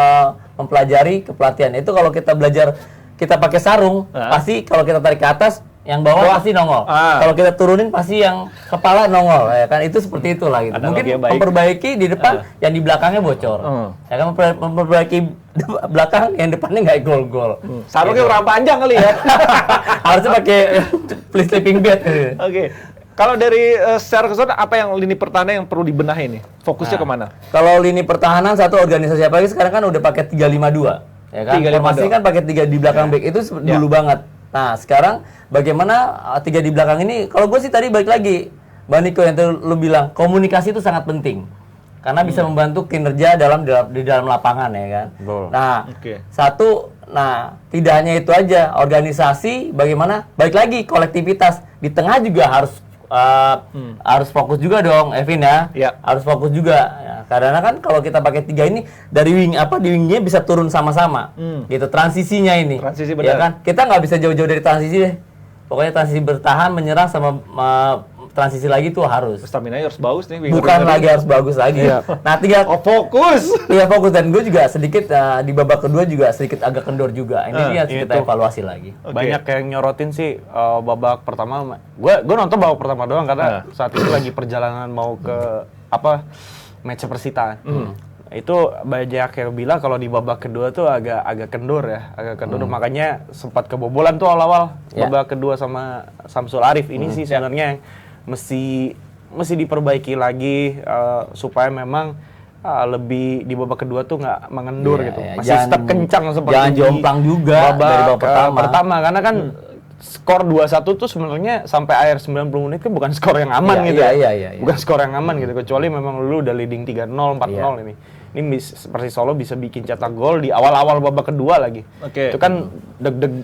mempelajari kepelatihan itu kalau kita belajar kita pakai sarung pasti kalau kita tarik ke atas yang bawah pasti nongol. Kalau kita turunin pasti yang kepala nongol ya kan itu seperti itulah gitu. Analogi Mungkin yang baik. memperbaiki di depan yang di belakangnya bocor. Ya kan memperbaiki belakang yang depannya nggak gol-gol. sarungnya kurang panjang kali ya. Harusnya pakai sleeping bag. Oke. Kalau dari secara keseluruhan apa yang lini pertahanan yang perlu dibenahi nih? Fokusnya kemana? Kalau lini pertahanan satu organisasi apalagi sekarang kan udah pakai 352. Ya kan? 352. Formasi kan pakai 3 di belakang back itu dulu banget. Nah, sekarang bagaimana 3 di belakang ini? Kalau gue sih tadi balik lagi Bang Niko yang lu bilang komunikasi itu sangat penting. karena bisa membantu kinerja di dalam lapangan ya kan. Betul. Nah, Oke. tidak hanya itu aja, organisasi bagaimana, balik lagi kolektivitas di tengah juga harus fokus juga dong, Evin ya. Iya. Harus fokus juga. Ya, karena kan kalau kita pakai 3 ini dari di wingnya bisa turun sama-sama, gitu transisinya ini. Transisi Ya benar. kan, kita nggak bisa jauh-jauh dari transisi deh. Pokoknya transisi bertahan, menyerang sama transisi lagi tuh harus. Stamina-nya harus bagus nih. Bukan lagi harus bagus lagi. Nah, fokus. Iya fokus, dan gue juga sedikit di babak kedua juga sedikit agak kendor juga. Ini dia harus kita itu. evaluasi lagi. Banyak yang nyorotin sih babak pertama. Gue nonton babak pertama doang karena saat itu lagi perjalanan mau ke match Persita. Itu banyak yang bilang kalau di babak kedua tuh agak kendur ya, makanya sempat kebobolan tuh awal-awal babak kedua sama Samsul Arif. Ini sih sebenarnya yang mesti diperbaiki lagi supaya memang lebih di babak kedua tuh nggak mengendur gitu. Masih tetap kencang seperti jangan jomplang juga dari babak pertama karena kan skor 2-1 tuh sebenarnya sampai akhir 90 menit kan bukan skor yang aman gitu. Iya. Bukan skor yang aman gitu, kecuali memang lu udah leading 3-0, 4-0 ini. Ini Persis Solo bisa bikin cetak gol di awal-awal babak kedua lagi. Oke. Itu kan deg-deg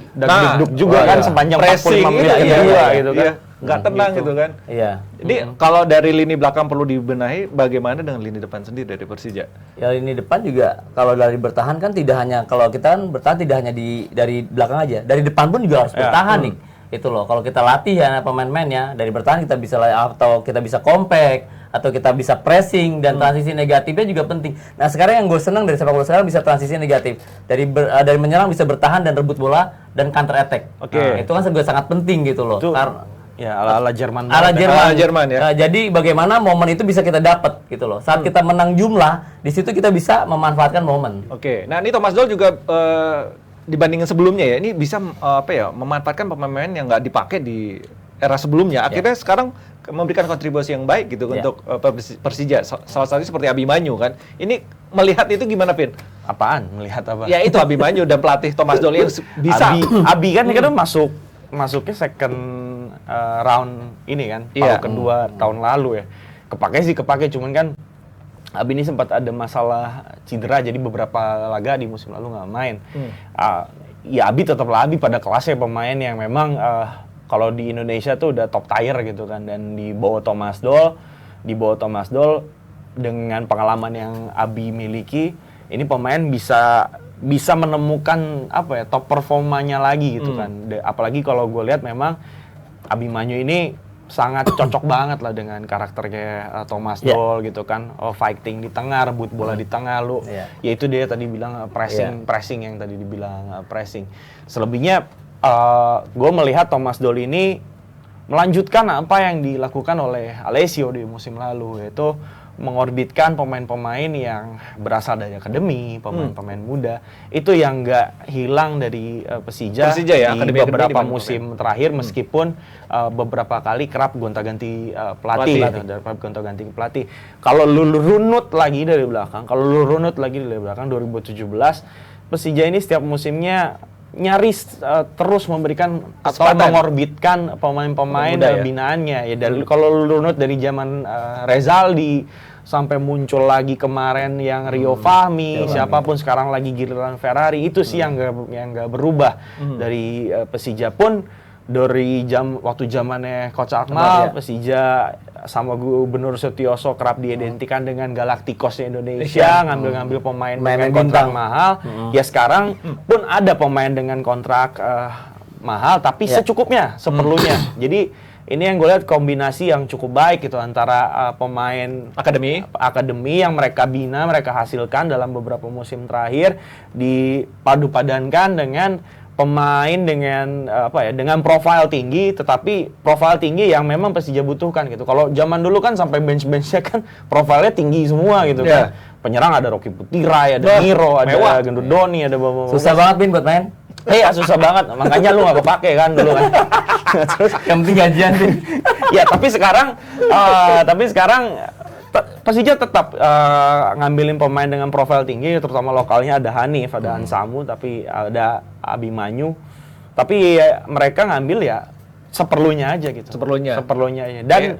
juga kan sepanjang 45 menit kedua gitu kan. Nggak tenang gitu kan. Iya. Jadi kalau dari lini belakang perlu dibenahi, bagaimana dengan lini depan sendiri dari Persija? Ya lini depan juga kalau dari bertahan kan tidak hanya, kalau kita kan bertahan tidak hanya dari belakang aja, dari depan pun juga harus bertahan nih. Itu loh, kalau kita latih ya pemain-pemainnya dari bertahan kita bisa atau kita bisa compact atau kita bisa pressing dan transisi negatifnya juga penting. Nah sekarang yang gue senang dari sepak bola sekarang bisa transisi negatif, dari menyerang bisa bertahan dan rebut bola dan counter attack. Nah, itu kan juga sangat penting gitu loh. Ya ala Jerman. Ala Jerman ya. Jadi bagaimana momen itu bisa kita dapat gitu loh. Saat kita menang jumlah, di situ kita bisa memanfaatkan momen. Oke. Nah, ini Thomas Doll juga dibandingin sebelumnya ya, ini bisa memanfaatkan pemain-pemain yang nggak dipakai di era sebelumnya. Akhirnya sekarang memberikan kontribusi yang baik gitu untuk Persija. Salah satunya seperti Abimanyu kan. Ini melihat itu gimana, Pin? Apaan? Melihat apa? Ya itu Abimanyu dan pelatih Thomas Doll yang bisa. Abi kan masuknya second round ini kan, paruh kedua tahun lalu ya. Kepake cuman kan Abi ini sempat ada masalah cedera, jadi beberapa laga di musim lalu nggak main. Ya Abi tetaplah Abi pada kelasnya pemain yang memang kalau di Indonesia tuh udah top tier gitu kan, dan di bawah Thomas Doll dengan pengalaman yang Abi miliki, ini pemain bisa menemukan top performanya lagi gitu kan. Apalagi kalau gue lihat memang Abimanyu ini sangat cocok banget lah dengan karakternya Thomas Doll gitu kan. Fighting di tengah, rebut bola di tengah lu. Ya itu dia tadi bilang pressing yang tadi dibilang pressing. Selebihnya gue melihat Thomas Doll ini melanjutkan apa yang dilakukan oleh Alessio di musim lalu, yaitu mengorbitkan pemain-pemain yang berasal dari akademi, pemain-pemain muda. Itu yang nggak hilang dari Persija ya, di beberapa musim terakhir, meskipun beberapa kali kerap gonta-ganti pelatih. Kalau lu runut lagi dari belakang, 2017 Persija ini setiap musimnya nyaris terus memberikan atau mengorbitkan pemain-pemain binaannya ya. Kalau lu runut dari zaman Rezaldi sampai muncul lagi kemarin yang Rio Fahmi, siapapun sekarang lagi giliran Ferrari, itu sih yang nggak berubah. Dari Persija pun dari waktu zamannya Coach Akmal, Persija sama Gubernur Sutioso kerap diidentikan dengan Galacticos Indonesia, ngambil pemain dengan kontrak mahal. Ya sekarang pun ada pemain dengan kontrak mahal, tapi secukupnya, seperlunya. Jadi ini yang gue lihat kombinasi yang cukup baik gitu antara pemain akademi yang mereka bina, mereka hasilkan dalam beberapa musim terakhir, dipadu-padankan dengan pemain dengan dengan profil tinggi, tetapi profil tinggi yang memang Persija butuhkan gitu. Kalau zaman dulu kan sampai bench-benchnya kan profilnya tinggi semua gitu kan. Penyerang ada Rocky Putirai, ada Miro, ada Gendut Doni, ada susah banget Bin buat main. Iya susah banget, makanya lu nggak kepake kan dulu kan. Terus yang penting gajian Bin. Ya tapi sekarang Persija tetap ngambilin pemain dengan profil tinggi, terutama lokalnya ada Hanif, ada Ansamu, tapi ada Abimanyu. Tapi mereka ngambil ya seperlunya aja gitu. Seperlunya aja. Dan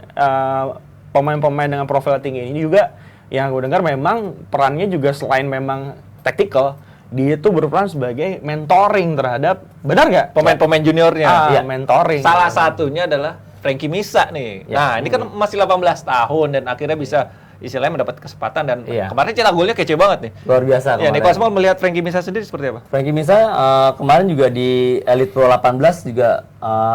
pemain-pemain dengan profil tinggi ini juga yang gue dengar memang perannya juga selain memang tactical, dia itu berperan sebagai mentoring terhadap, benar nggak? Pemain-pemain juniornya. Iya, mentoring. Salah satunya adalah Frankie Misa nih. Nah, ini kan masih 18 tahun dan akhirnya bisa istilahnya mendapat kesempatan dan kemarin cetak golnya kece banget nih. Luar biasa Ya, kemarin. Nicholas Moore melihat Frankie Misa sendiri seperti apa? Frankie Misa kemarin juga di Elite Pro 18 juga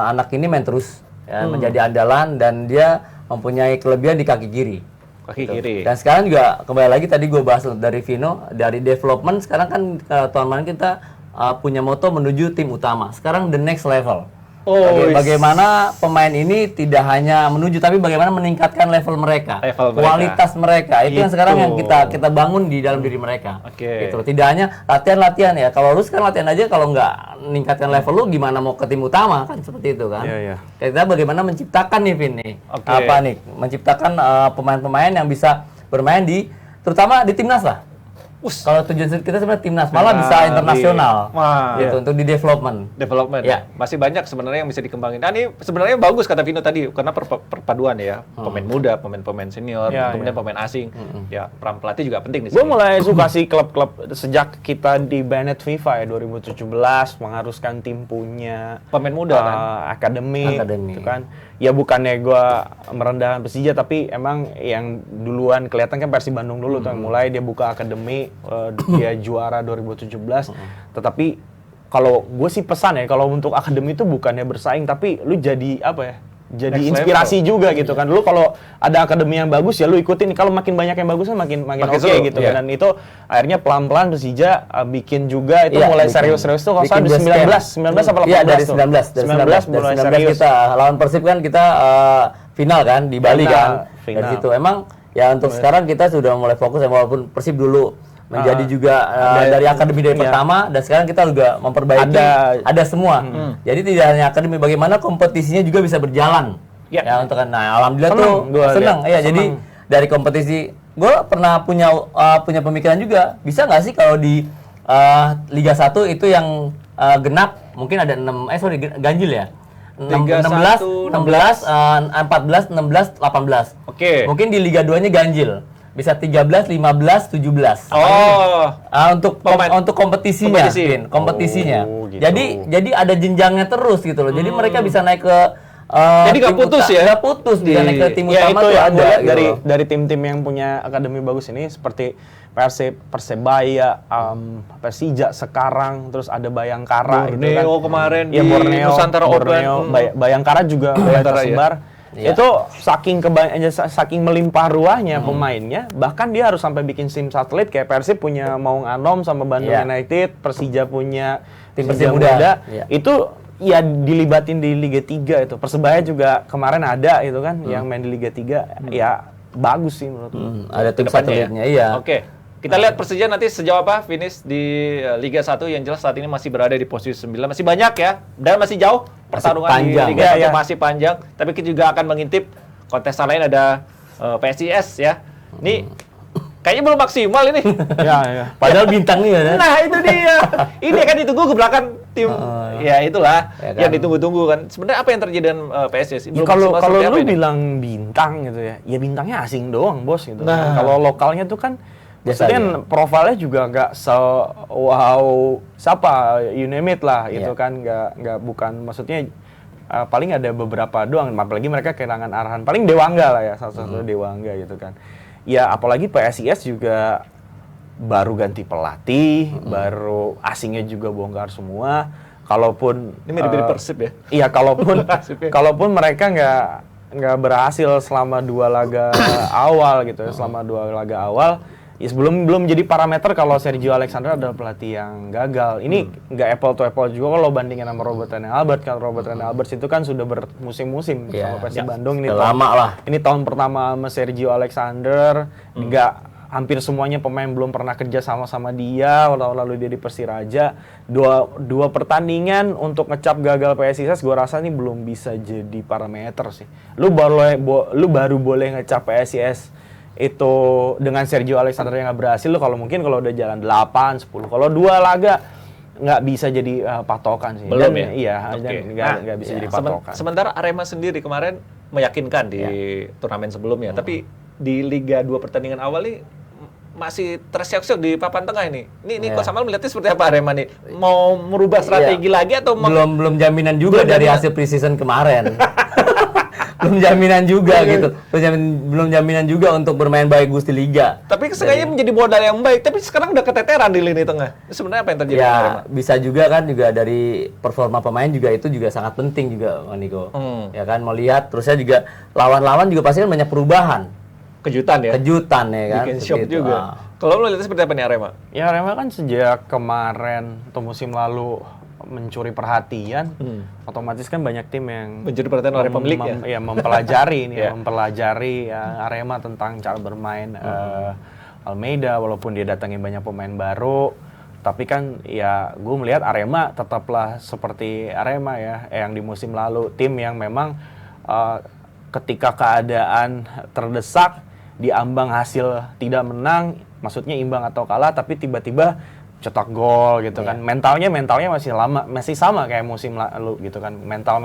anak ini main terus ya, menjadi andalan dan dia mempunyai kelebihan di kaki kiri. Kaki kiri. Dan sekarang juga kembali lagi tadi gue bahas dari Vino, dari development sekarang kan tahun kemarin kita punya moto menuju tim utama. Sekarang the next level. Bagaimana pemain ini tidak hanya menuju tapi bagaimana meningkatkan level mereka, kualitas mereka. Itu yang sekarang yang kita bangun di dalam diri mereka. Gitu. Tidak hanya latihan-latihan ya. Kalau lu sekarang latihan aja kalau nggak meningkatkan level lu gimana mau ke tim utama kan seperti itu kan. Kita bagaimana menciptakan nih Vin nih. Apa nih? Menciptakan pemain-pemain yang bisa bermain di terutama di timnas lah. Kalau tujuan kita sebenarnya timnas, malah bisa internasional, gitu untuk di development. Ya, masih banyak sebenarnya yang bisa dikembangin. Nah, ini sebenarnya bagus kata Vino tadi karena perpaduan ya, pemain muda, pemain senior, kemudian pemain asing. Ya, peran pelatih juga penting di sini. Gue mulai suka sih klub-klub sejak kita di banned FIFA ya 2017 mengharuskan tim punya pemain muda kan, akademi. Gitu kan. Ya bukannya gue merendahkan Persija, tapi emang yang duluan kelihatan kan Persib Bandung dulu tuh yang mulai dia buka akademi, dia juara 2017. Tetapi kalau gue sih pesan ya, kalau untuk akademi itu bukannya bersaing, tapi lu jadi apa ya? Jadi next inspirasi level juga gitu kan. Lu kalau ada akademi yang bagus ya lu ikutin. Kalau makin banyak yang bagus kan makin oke gitu kan. Dan itu akhirnya pelan-pelan Persija bikin juga itu mulai serius-serius tuh kalau salah di 19 apa 18 Iya, dari 19 kita lawan Persib kan kita final kan di Bali kan. Dari situ emang ya untuk sekarang kita sudah mulai fokus ya, walaupun Persib dulu menjadi juga dari akademi dari pertama dan sekarang kita juga memperbaiki ada semua. Jadi tidak hanya akademi, bagaimana kompetisinya juga bisa berjalan. Ya untuk alhamdulillah senang. Ya jadi dari kompetisi gue pernah punya pemikiran juga, bisa nggak sih kalau di Liga 1 itu yang genap mungkin ada ganjil ya. 16, 14, 16, 18. Mungkin di Liga 2-nya ganjil. Bisa 13, 15, 17. Untuk kompetisinya. Gitu. Jadi ada jenjangnya terus gitu loh. Jadi mereka bisa naik ke jadi nggak putus ya? Nggak putus bisa naik ke tim utama itu tuh ya, ada gitu. dari tim-tim yang punya akademi bagus ini seperti Persib, Persebaya, Persija sekarang, terus ada Bayangkara Borneo itu kan. Kemarin di Borneo, Nusantara Open. Bayangkara juga tersebar. Itu saking melimpah ruahnya pemainnya, bahkan dia harus sampai bikin tim satelit kayak Persib punya Maung Anom sama Bandung United, Persija punya tim Persija muda. Itu ya dilibatin di Liga 3 itu. Persebaya juga kemarin ada itu kan yang main di Liga 3 ya bagus sih menurut ada tim satelitnya Kita lihat Persija nanti sejauh apa finish di Liga 1 yang jelas saat ini masih berada di posisi 9. Masih banyak ya dan masih jauh pertarungan di Liga 1 masih panjang, tapi kita juga akan mengintip kontestan lain ada PSIS ya. Ini kayaknya belum maksimal ini. Padahal bintang nih ya. Nah, itu dia. Ini kan ditunggu ke belakang tim. Ya itulah yang ditunggu-tunggu kan. Sebenarnya apa yang terjadi dengan PSIS? Kalau lu bilang bintang gitu ya. Ya bintangnya asing doang, Bos gitu. Nah. Kalau lokalnya tuh kan maksudnya profilnya juga nggak siapa you name it lah gitu kan, nggak bukan maksudnya paling ada beberapa doang, apalagi mereka kehilangan arahan paling Dewangga lah ya, salah satu Dewangga gitu kan. Ya apalagi PSIS juga baru ganti pelatih, baru asingnya juga bongkar semua. Kalaupun ini mirip-mirip Persib ya. Iya, kalaupun mereka nggak berhasil selama 2 laga awal gitu ya, selama 2 laga awal. Ya belum jadi parameter kalau Sergio Alexander adalah pelatih yang gagal. Ini nggak apple to apple juga kalau bandingin sama Robert Rene Albert. Kalau Robert Rene Albert itu kan sudah bermusim-musim sama Persib Bandung. Ini tahun pertama sama Sergio Alexander. Hampir semuanya pemain belum pernah kerja sama dia. Lalu dia di Persiraja. Dua pertandingan untuk ngecap gagal PSIS, gue rasa ini belum bisa jadi parameter sih. Lu baru boleh ngecap PSIS itu dengan Sergio Alexander yang nggak berhasil, kalau udah jalan 8, 10. Kalau 2 laga nggak bisa jadi patokan sih. Belum ya? Iya, nggak bisa jadi patokan. Sementara Arema sendiri kemarin meyakinkan di turnamen sebelumnya, tapi di Liga 2 pertandingan awal nih masih tersiok-siok di papan tengah ini. Ini Coach Amal melihatnya seperti apa Arema nih? Mau merubah strategi lagi atau belum jaminan juga belum dari jaminan. hasil preseason kemarin. Belum jaminan juga gitu. Belum jaminan juga untuk bermain bagus di liga. Tapi sengaja menjadi modal yang baik, tapi sekarang udah keteteran di lini tengah. Sebenarnya apa yang terjadi dengan Arema? Ya, bisa juga kan juga dari performa pemain juga itu juga sangat penting juga, Bang Niko. Ya kan, melihat terusnya juga lawan-lawan juga pasti kan banyak perubahan. Kejutan ya? Kejutan ya kan. Bikin seperti shock itu. juga. Kalau lo lihatnya seperti apa nih Arema? Ya Arema kan sejak kemarin atau musim lalu mencuri perhatian, otomatis kan banyak tim yang Mencuri perhatian oleh pemiliknya. mempelajari ini, mempelajari Arema tentang cara bermain Almeida, walaupun dia datangin banyak pemain baru, tapi kan ya gue melihat Arema tetaplah seperti Arema ya, yang di musim lalu, tim yang memang ketika keadaan terdesak, diambang hasil tidak menang, maksudnya imbang atau kalah, tapi tiba-tiba cetak gol gitu kan. Mentalnya masih sama kayak musim lalu gitu kan. Mental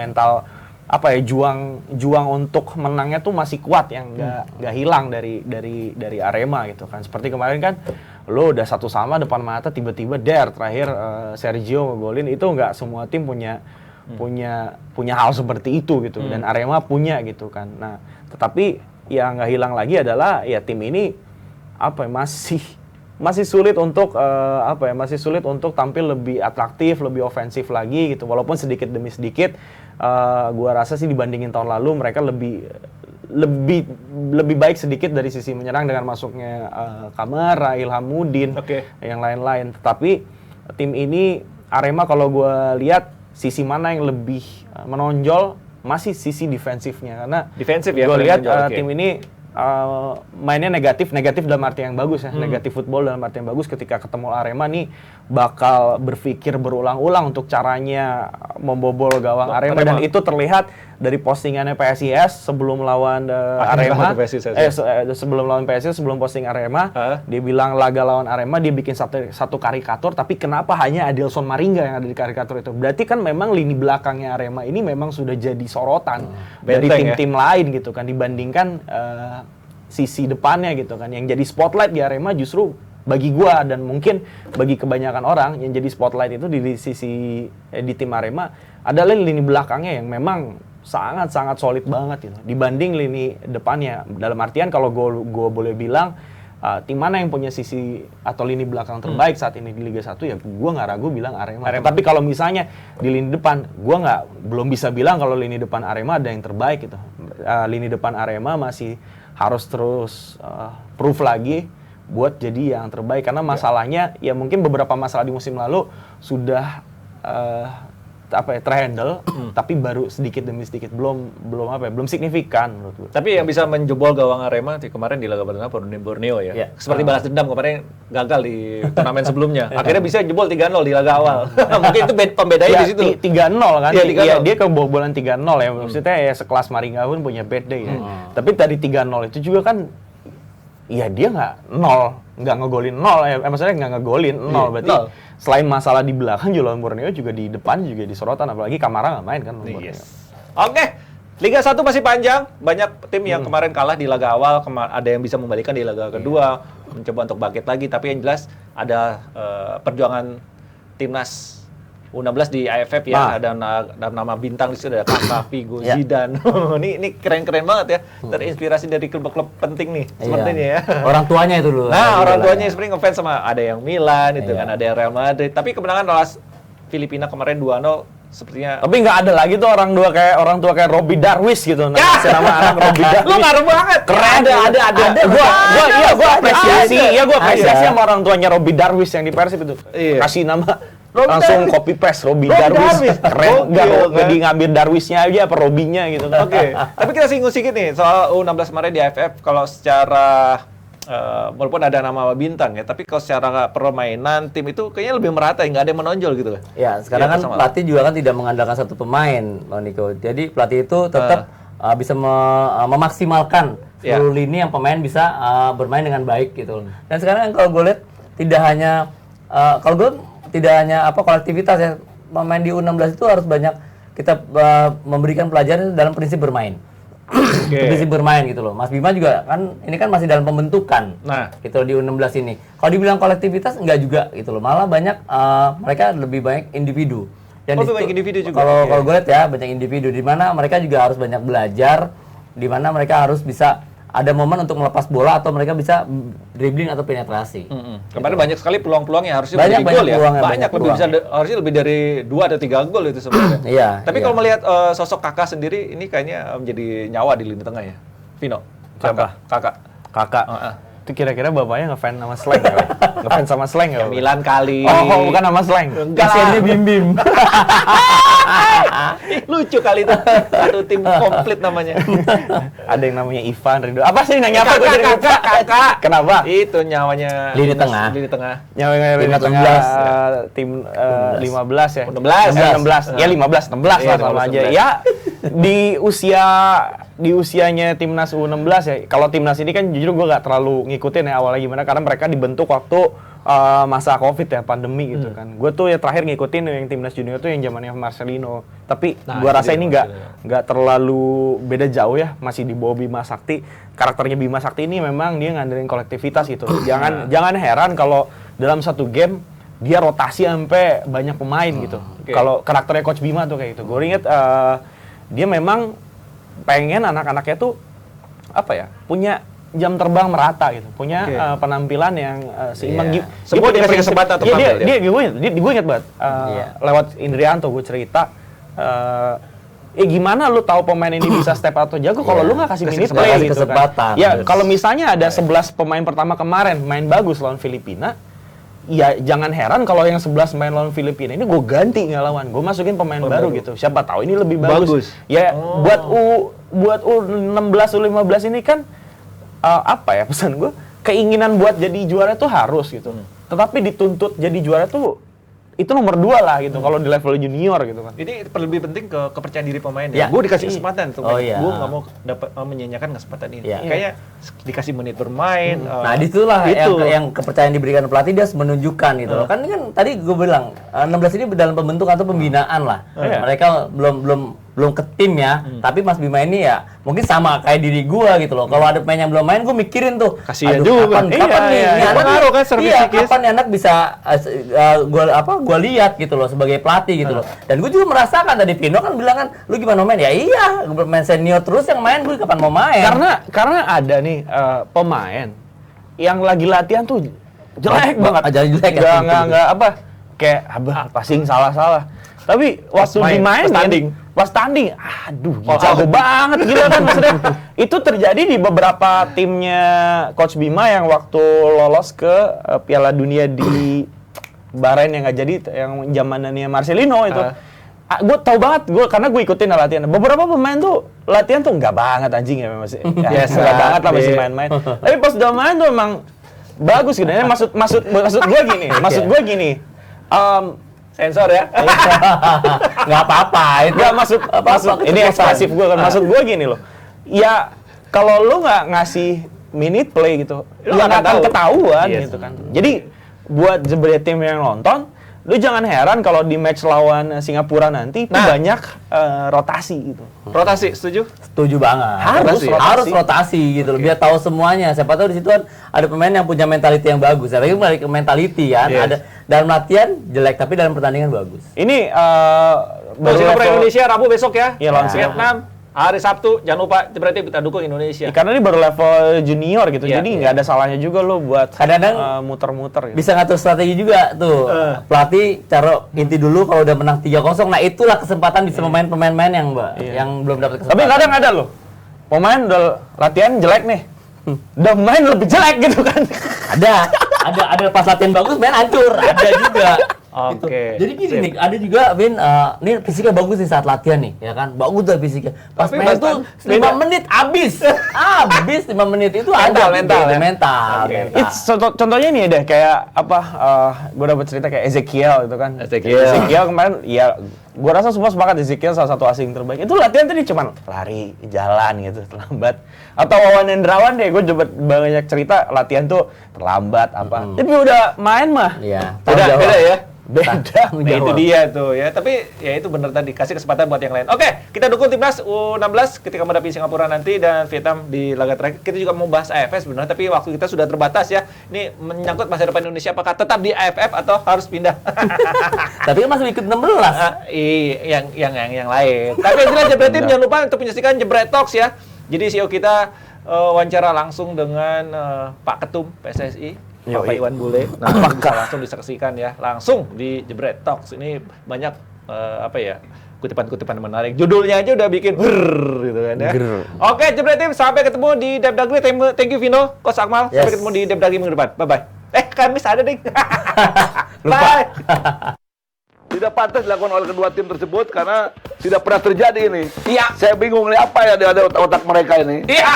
apa ya, juang untuk menangnya tuh masih kuat, yang nggak hilang dari Arema gitu kan. Seperti kemarin kan lo udah 1-1 depan mata, tiba-tiba terakhir Sergio ngegolin. Itu nggak semua tim punya hal seperti itu gitu, dan Arema punya gitu kan. Nah, tetapi yang nggak hilang lagi adalah ya tim ini apa ya, masih sulit untuk masih sulit untuk tampil lebih atraktif, lebih ofensif lagi gitu. Walaupun sedikit demi sedikit gua rasa sih dibandingin tahun lalu mereka lebih baik sedikit dari sisi menyerang dengan masuknya Kamara, Ilhamuddin, yang lain-lain. Tetapi tim ini Arema kalau gua lihat sisi mana yang lebih menonjol masih sisi defensifnya, karena Defensif ya, gue lihat menonjol, tim ini mainnya negatif dalam arti yang bagus ya, negatif football dalam arti yang bagus. Ketika ketemu Arema nih bakal berpikir berulang-ulang untuk caranya membobol gawang Arema, dan itu terlihat dari postingannya PSIS sebelum lawan Arema. Sebelum lawan PSIS, sebelum posting Arema, dia bilang laga lawan Arema dia bikin satu karikatur, tapi kenapa hanya Adilson Maringga yang ada di karikatur itu? Berarti kan memang lini belakangnya Arema ini memang sudah jadi sorotan dari tim-tim lain gitu kan, dibandingkan sisi depannya gitu kan. Yang jadi spotlight di Arema justru bagi gua dan mungkin bagi kebanyakan orang, yang jadi spotlight itu di tim Arema adalah lini belakangnya yang memang sangat solid banget gitu dibanding lini depannya. Dalam artian kalau gua boleh bilang tim mana yang punya sisi atau lini belakang terbaik saat ini di Liga 1, ya gua nggak ragu bilang Arema. Tapi kalau misalnya di lini depan, gua belum bisa bilang kalau lini depan Arema ada yang terbaik gitu. Lini depan Arema masih harus terus proof lagi buat jadi yang terbaik, karena masalahnya ya mungkin beberapa masalah di musim lalu sudah terhandle, tapi baru sedikit demi sedikit, belum signifikan menurut gue. Tapi yang bisa menjebol gawang Arema kemarin di laga perdana Borneo ya. Seperti balas dendam kemarin gagal di turnamen sebelumnya. Akhirnya bisa jebol 3-0 di laga awal. Mungkin itu pembedanya di situ. 3-0 kan. Iya, dia kebobolan 3-0 ya. Maksudnya ya sekelas Maringga pun punya bad day ya. Tapi tadi 3-0 itu juga kan ya dia nggak ngegolin 0 ya. Maksudnya nggak ngegolin 0, berarti 0. Selain masalah di belakang, lawan Borneo juga di depan juga disorotan, apalagi Kamara nggak main kan lawan Borneo. Oke, Liga 1 masih panjang, banyak tim yang kemarin kalah di laga awal, ada yang bisa membalikan di laga kedua, mencoba untuk bangkit lagi, tapi yang jelas ada perjuangan timnas U16 di AFF ya, ada nama bintang di situ, ada Kakak, Figo, Zidane. Ini keren-keren banget ya, terinspirasi dari klub-klub penting nih, sepertinya ya. Orang tuanya itu dulu. Nah, orang tuanya sebenarnya ngefans sama, ada yang Milan itu kan, ada yang Real Madrid, tapi kemenangan lawan Filipina kemarin 2-0 sepertinya. Tapi nggak ada lagi tuh orang tua kayak Robbie Darwis gitu. Nama anak Robbie Darwis. Lu ngaruh banget. Keren. Ada. Gua apresiasi sama orang tuanya Robbie Darwis yang di Persib itu. Kasih nama langsung copy paste Robbie Darwis. Keren. Nggak ngambil Darwisnya aja apa Robinya gitu kan. Oke. Tapi kita singgung sedikit nih soal U16 kemarin di AFF. Kalau secara walaupun ada nama bintang ya, tapi kalau secara permainan tim itu kayaknya lebih merata, nggak ada yang menonjol gitu loh. Ya, sekarang kan pelatih juga kan tidak mengandalkan satu pemain, Bang Niko. Jadi pelatih itu tetap bisa memaksimalkan seluruh lini yang pemain bisa bermain dengan baik gitu. Dan sekarang kalau gue lihat tidak hanya kolektivitas ya, pemain di U16 itu harus banyak kita memberikan pelajaran dalam prinsip bermain. Kompetisi bermain gitu loh. Mas Bima juga kan ini kan masih dalam pembentukan. Nah, gitu di U16 ini. Kalau dibilang kolektivitas enggak juga gitu loh. Malah banyak mereka lebih banyak individu. lebih banyak individu juga. Kalau gue lihat ya banyak individu di mana mereka juga harus banyak belajar, di mana mereka harus bisa ada momen untuk melepas bola atau mereka bisa dribbling atau penetrasi. Kemarin banyak sekali peluang-peluang yang harusnya Banyak menjadi gol ya. peluangnya, Banyak lebih peluang. bisa harusnya lebih dari 2 atau 3 gol itu sebenarnya. Iya. Tapi iya. kalau melihat sosok Kakak sendiri ini kayaknya menjadi nyawa di lini tengah ya. Vino. Siapa? Kakak. Kakak. Itu kira-kira bapaknya ngefans sama Slang ya? Ngefans sama Slang ya? Milan kali. Oh, bukan sama Slang. Enggak Kasiannya Bim-Bim. Lucu kali itu. Satu tim komplit namanya. Ada yang namanya Ivan, Ridho. Apa sih nanya apa? Gue jadi lupa. Kakak. Kenapa? Itu nyawanya Lini tengah. Lini tengah. Nyawanya Tim Ridho tengah 16. tim 15 ya? 16. 16. Ya 15, 16 lah Iya, sama 15, aja. Ya di usianya timnas U16 ya. Kalau timnas ini kan jujur gue gak terlalu ngikutin ya awalnya gimana karena mereka dibentuk waktu masa Covid ya, pandemi gitu kan. Gue tuh ya terakhir ngikutin yang timnas junior tuh yang zamannya Marcelino. Tapi gue rasa ini nggak terlalu beda jauh ya, masih di bawah Bima Sakti. Karakternya Bima Sakti ini memang dia ngandelin kolektivitas gitu. Jangan heran kalau dalam satu game dia rotasi sampai banyak pemain gitu. Kalau karakternya Coach Bima tuh kayak gitu. Gue inget dia memang pengen anak-anaknya tuh apa ya, punya jam terbang merata gitu, punya penampilan yang seimbang. Semua dikasih kesempatan untuk tampil. Gue inget banget lewat Indrianto gue cerita, gimana lu tahu pemain ini bisa step atau jago kalau lu nggak kasih minute play gitu kesempatan. kan. Ya kalau misalnya ada 11 pemain pertama kemarin main bagus lawan Filipina, ya jangan heran kalau yang 11 main lawan Filipina ini gue ganti ngelawan, gue masukin pemain baru gitu. Siapa tahu ini lebih bagus. Ya buat U16 U15 ini kan apa ya pesan gue, keinginan buat jadi juara tuh harus gitu. Tetapi dituntut jadi juara tuh itu nomor 2 lah gitu kalau di level junior gitu kan. Jadi lebih penting ke kepercayaan diri pemain Ya. ya. Gue dikasih kesempatan tuh. Oh, iya. Gue nggak mau menyanyiakan kesempatan ini. Ya. Kayaknya dikasih menit bermain. Nah, disitulah yang kepercayaan diberikan pelatih, dia harus menunjukkan gitu loh. Kan ini kan tadi gue bilang 16 ini dalam pembentukan atau pembinaan lah. Mereka belum ke tim ya, tapi Mas Bima ini ya mungkin sama kayak diri gue gitu loh. Kalau ada pemain yang belum main, gue mikirin tuh. Kasian juga. Kapan nih? Ini anak pengaruh kan secara psikis. Kapan nih anak bisa gue lihat gitu loh sebagai pelatih gitu loh. Dan gue juga merasakan tadi Vino kan bilang kan, lu gimana main? Ya iya, gue main senior terus yang main, gue kapan mau main? Karena ada nih pemain yang lagi latihan tuh jelek banget. Jadi jelek ya. Nggak apa, kayak passing salah. Tapi waktu dimainin pas tanding, aduh, jago banget gila kan maksudnya. Itu terjadi di beberapa timnya Coach Bima yang waktu lolos ke Piala Dunia di Bahrain yang nggak jadi, yang zamannya Marcelino itu. Gue tau banget, karena gue ikutin latihan. Beberapa pemain tuh latihan tuh nggak banget anjing ya masih. Biasa banget lah masih main-main. Tapi pas udah main tuh emang bagus gitu. Maksud gue gini. Sensor ya. Nggak apa-apa itu. Nggak maksud ini ekspresif gue kan. Maksud gue gini loh. Ya kalau lu nggak ngasih minute play gitu, lu nggak akan ketahuan gitu kan. Jadi buat jebret tim yang nonton, lu jangan heran kalau di match lawan Singapura nanti itu banyak rotasi gitu. Rotasi, setuju? Setuju banget. Harus rotasi gitu loh, biar tahu semuanya. Siapa tahu di situ kan ada pemain yang punya mentality yang bagus. Tapi balik ke mentality kan. Ada dalam latihan jelek tapi dalam pertandingan bagus. Ini Singapura Indonesia Rabu besok ya. Iya, lawan Vietnam hari Sabtu, jangan lupa berarti kita dukung Indonesia. Karena ini baru level junior gitu, jadi nggak ada salahnya juga lo buat kadang-kadang muter-muter gitu. Bisa ngatur strategi juga tuh. Pelatih taruh inti dulu kalau udah menang 3-0. Nah, itulah kesempatan bisa memain pemain-pemain yang belum dapat kesempatan. Tapi kadang ada loh, pemain udah latihan jelek nih, udah main lebih jelek gitu kan. Ada pas latihan bagus main hancur, ada juga. Oke. Jadi gini nih, ada juga Vin, ini fisiknya bagus nih saat latihan nih, ya kan? Bagus tuh fisiknya. Pas main tuh 5 menit habis. 5 menit itu mental. Contohnya nih deh, kayak apa? Gue dapet cerita kayak Ezekiel gitu kan. Ezekiel kemarin Gua rasa semua sepakat Ezekiel salah satu asing terbaik. Itu latihan tadi cuman lari, jalan gitu, terlambat. Atau Wawan Hendrawan deh, gue coba banyak cerita latihan tuh terlambat apa. Tapi udah main mah. Iya. Beda ya. Beda. Nah, itu dia tuh ya. Tapi ya itu benar tadi, kasih kesempatan buat yang lain. Oke, kita dukung timnas U16 ketika menghadapi Singapura nanti dan Vietnam di laga terakhir. Kita juga mau bahas AFF sebenarnya, tapi waktu kita sudah terbatas ya. Ini menyangkut masa depan Indonesia, apakah tetap di AFF atau harus pindah? Tapi kan masih ikut 16. Yang lain. Tapi yang jelas Jebret Tim jangan lupa untuk menyaksikan Jebret Talks ya. Jadi CEO kita wawancara langsung dengan Pak Ketum PSSI. Bapak Iwan Bule, nah bisa langsung disaksikan ya, langsung di Jebret Talks. Ini banyak kutipan-kutipan menarik. Judulnya aja udah bikin gitu kan ya. Oke, Jebret Tim, sampai ketemu di Depdagri. Thank you Vino, Coach Akmal. Sampai ketemu di Depdagri minggu depan. Bye bye. Kamis ada deh. Bye. Tidak pantas dilakukan oleh kedua tim tersebut karena tidak pernah terjadi ini. Iya. Saya bingung nih apa ya ada otak mereka ini. Iya.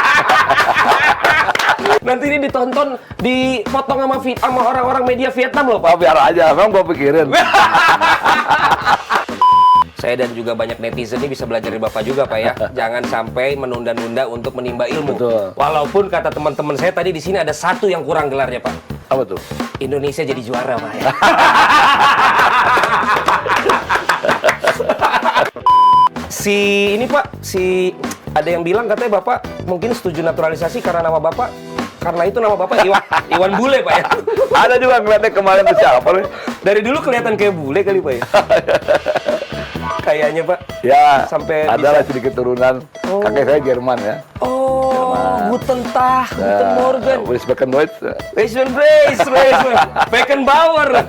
Nanti ini ditonton, dipotong sama orang-orang media Vietnam loh, Pak. Biar aja, memang gua pikirin. Saya dan juga banyak netizen ini bisa belajar dari Bapak juga, Pak ya. Jangan sampai menunda-nunda untuk menimba ilmu. Betul. Walaupun kata teman-teman saya tadi di sini ada satu yang kurang gelarnya, Pak. Apa tuh? Indonesia jadi juara, Pak ya. Ada yang bilang katanya Bapak mungkin setuju naturalisasi karena nama Bapak, karena itu nama Bapak Iwan Bule, Pak ya. Ada juga ngeliatnya kemarin tuh siapa nih? Dari dulu kelihatan kayak bule kali, Pak ya. Kayaknya, Pak. Ya, sampai adalah sedikit turunan. Kakek saya Jerman ya. Oh, Guten Tag, Guten Morgen. Wisbekendeutsch. Beckenbauer.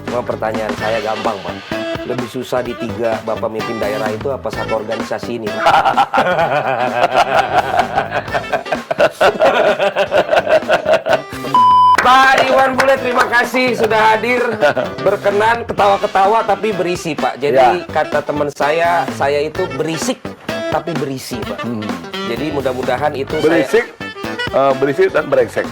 Cuma pertanyaan saya gampang, Pak. Lebih susah di 3 Bapak mimpin daerah itu apa satu organisasi ini, Pak? Pak Iwan Bule, terima kasih sudah hadir. Berkenan, ketawa-ketawa tapi berisi, Pak. Jadi kata teman saya itu berisik tapi berisi, Pak. Jadi mudah-mudahan itu berisik dan brengsek.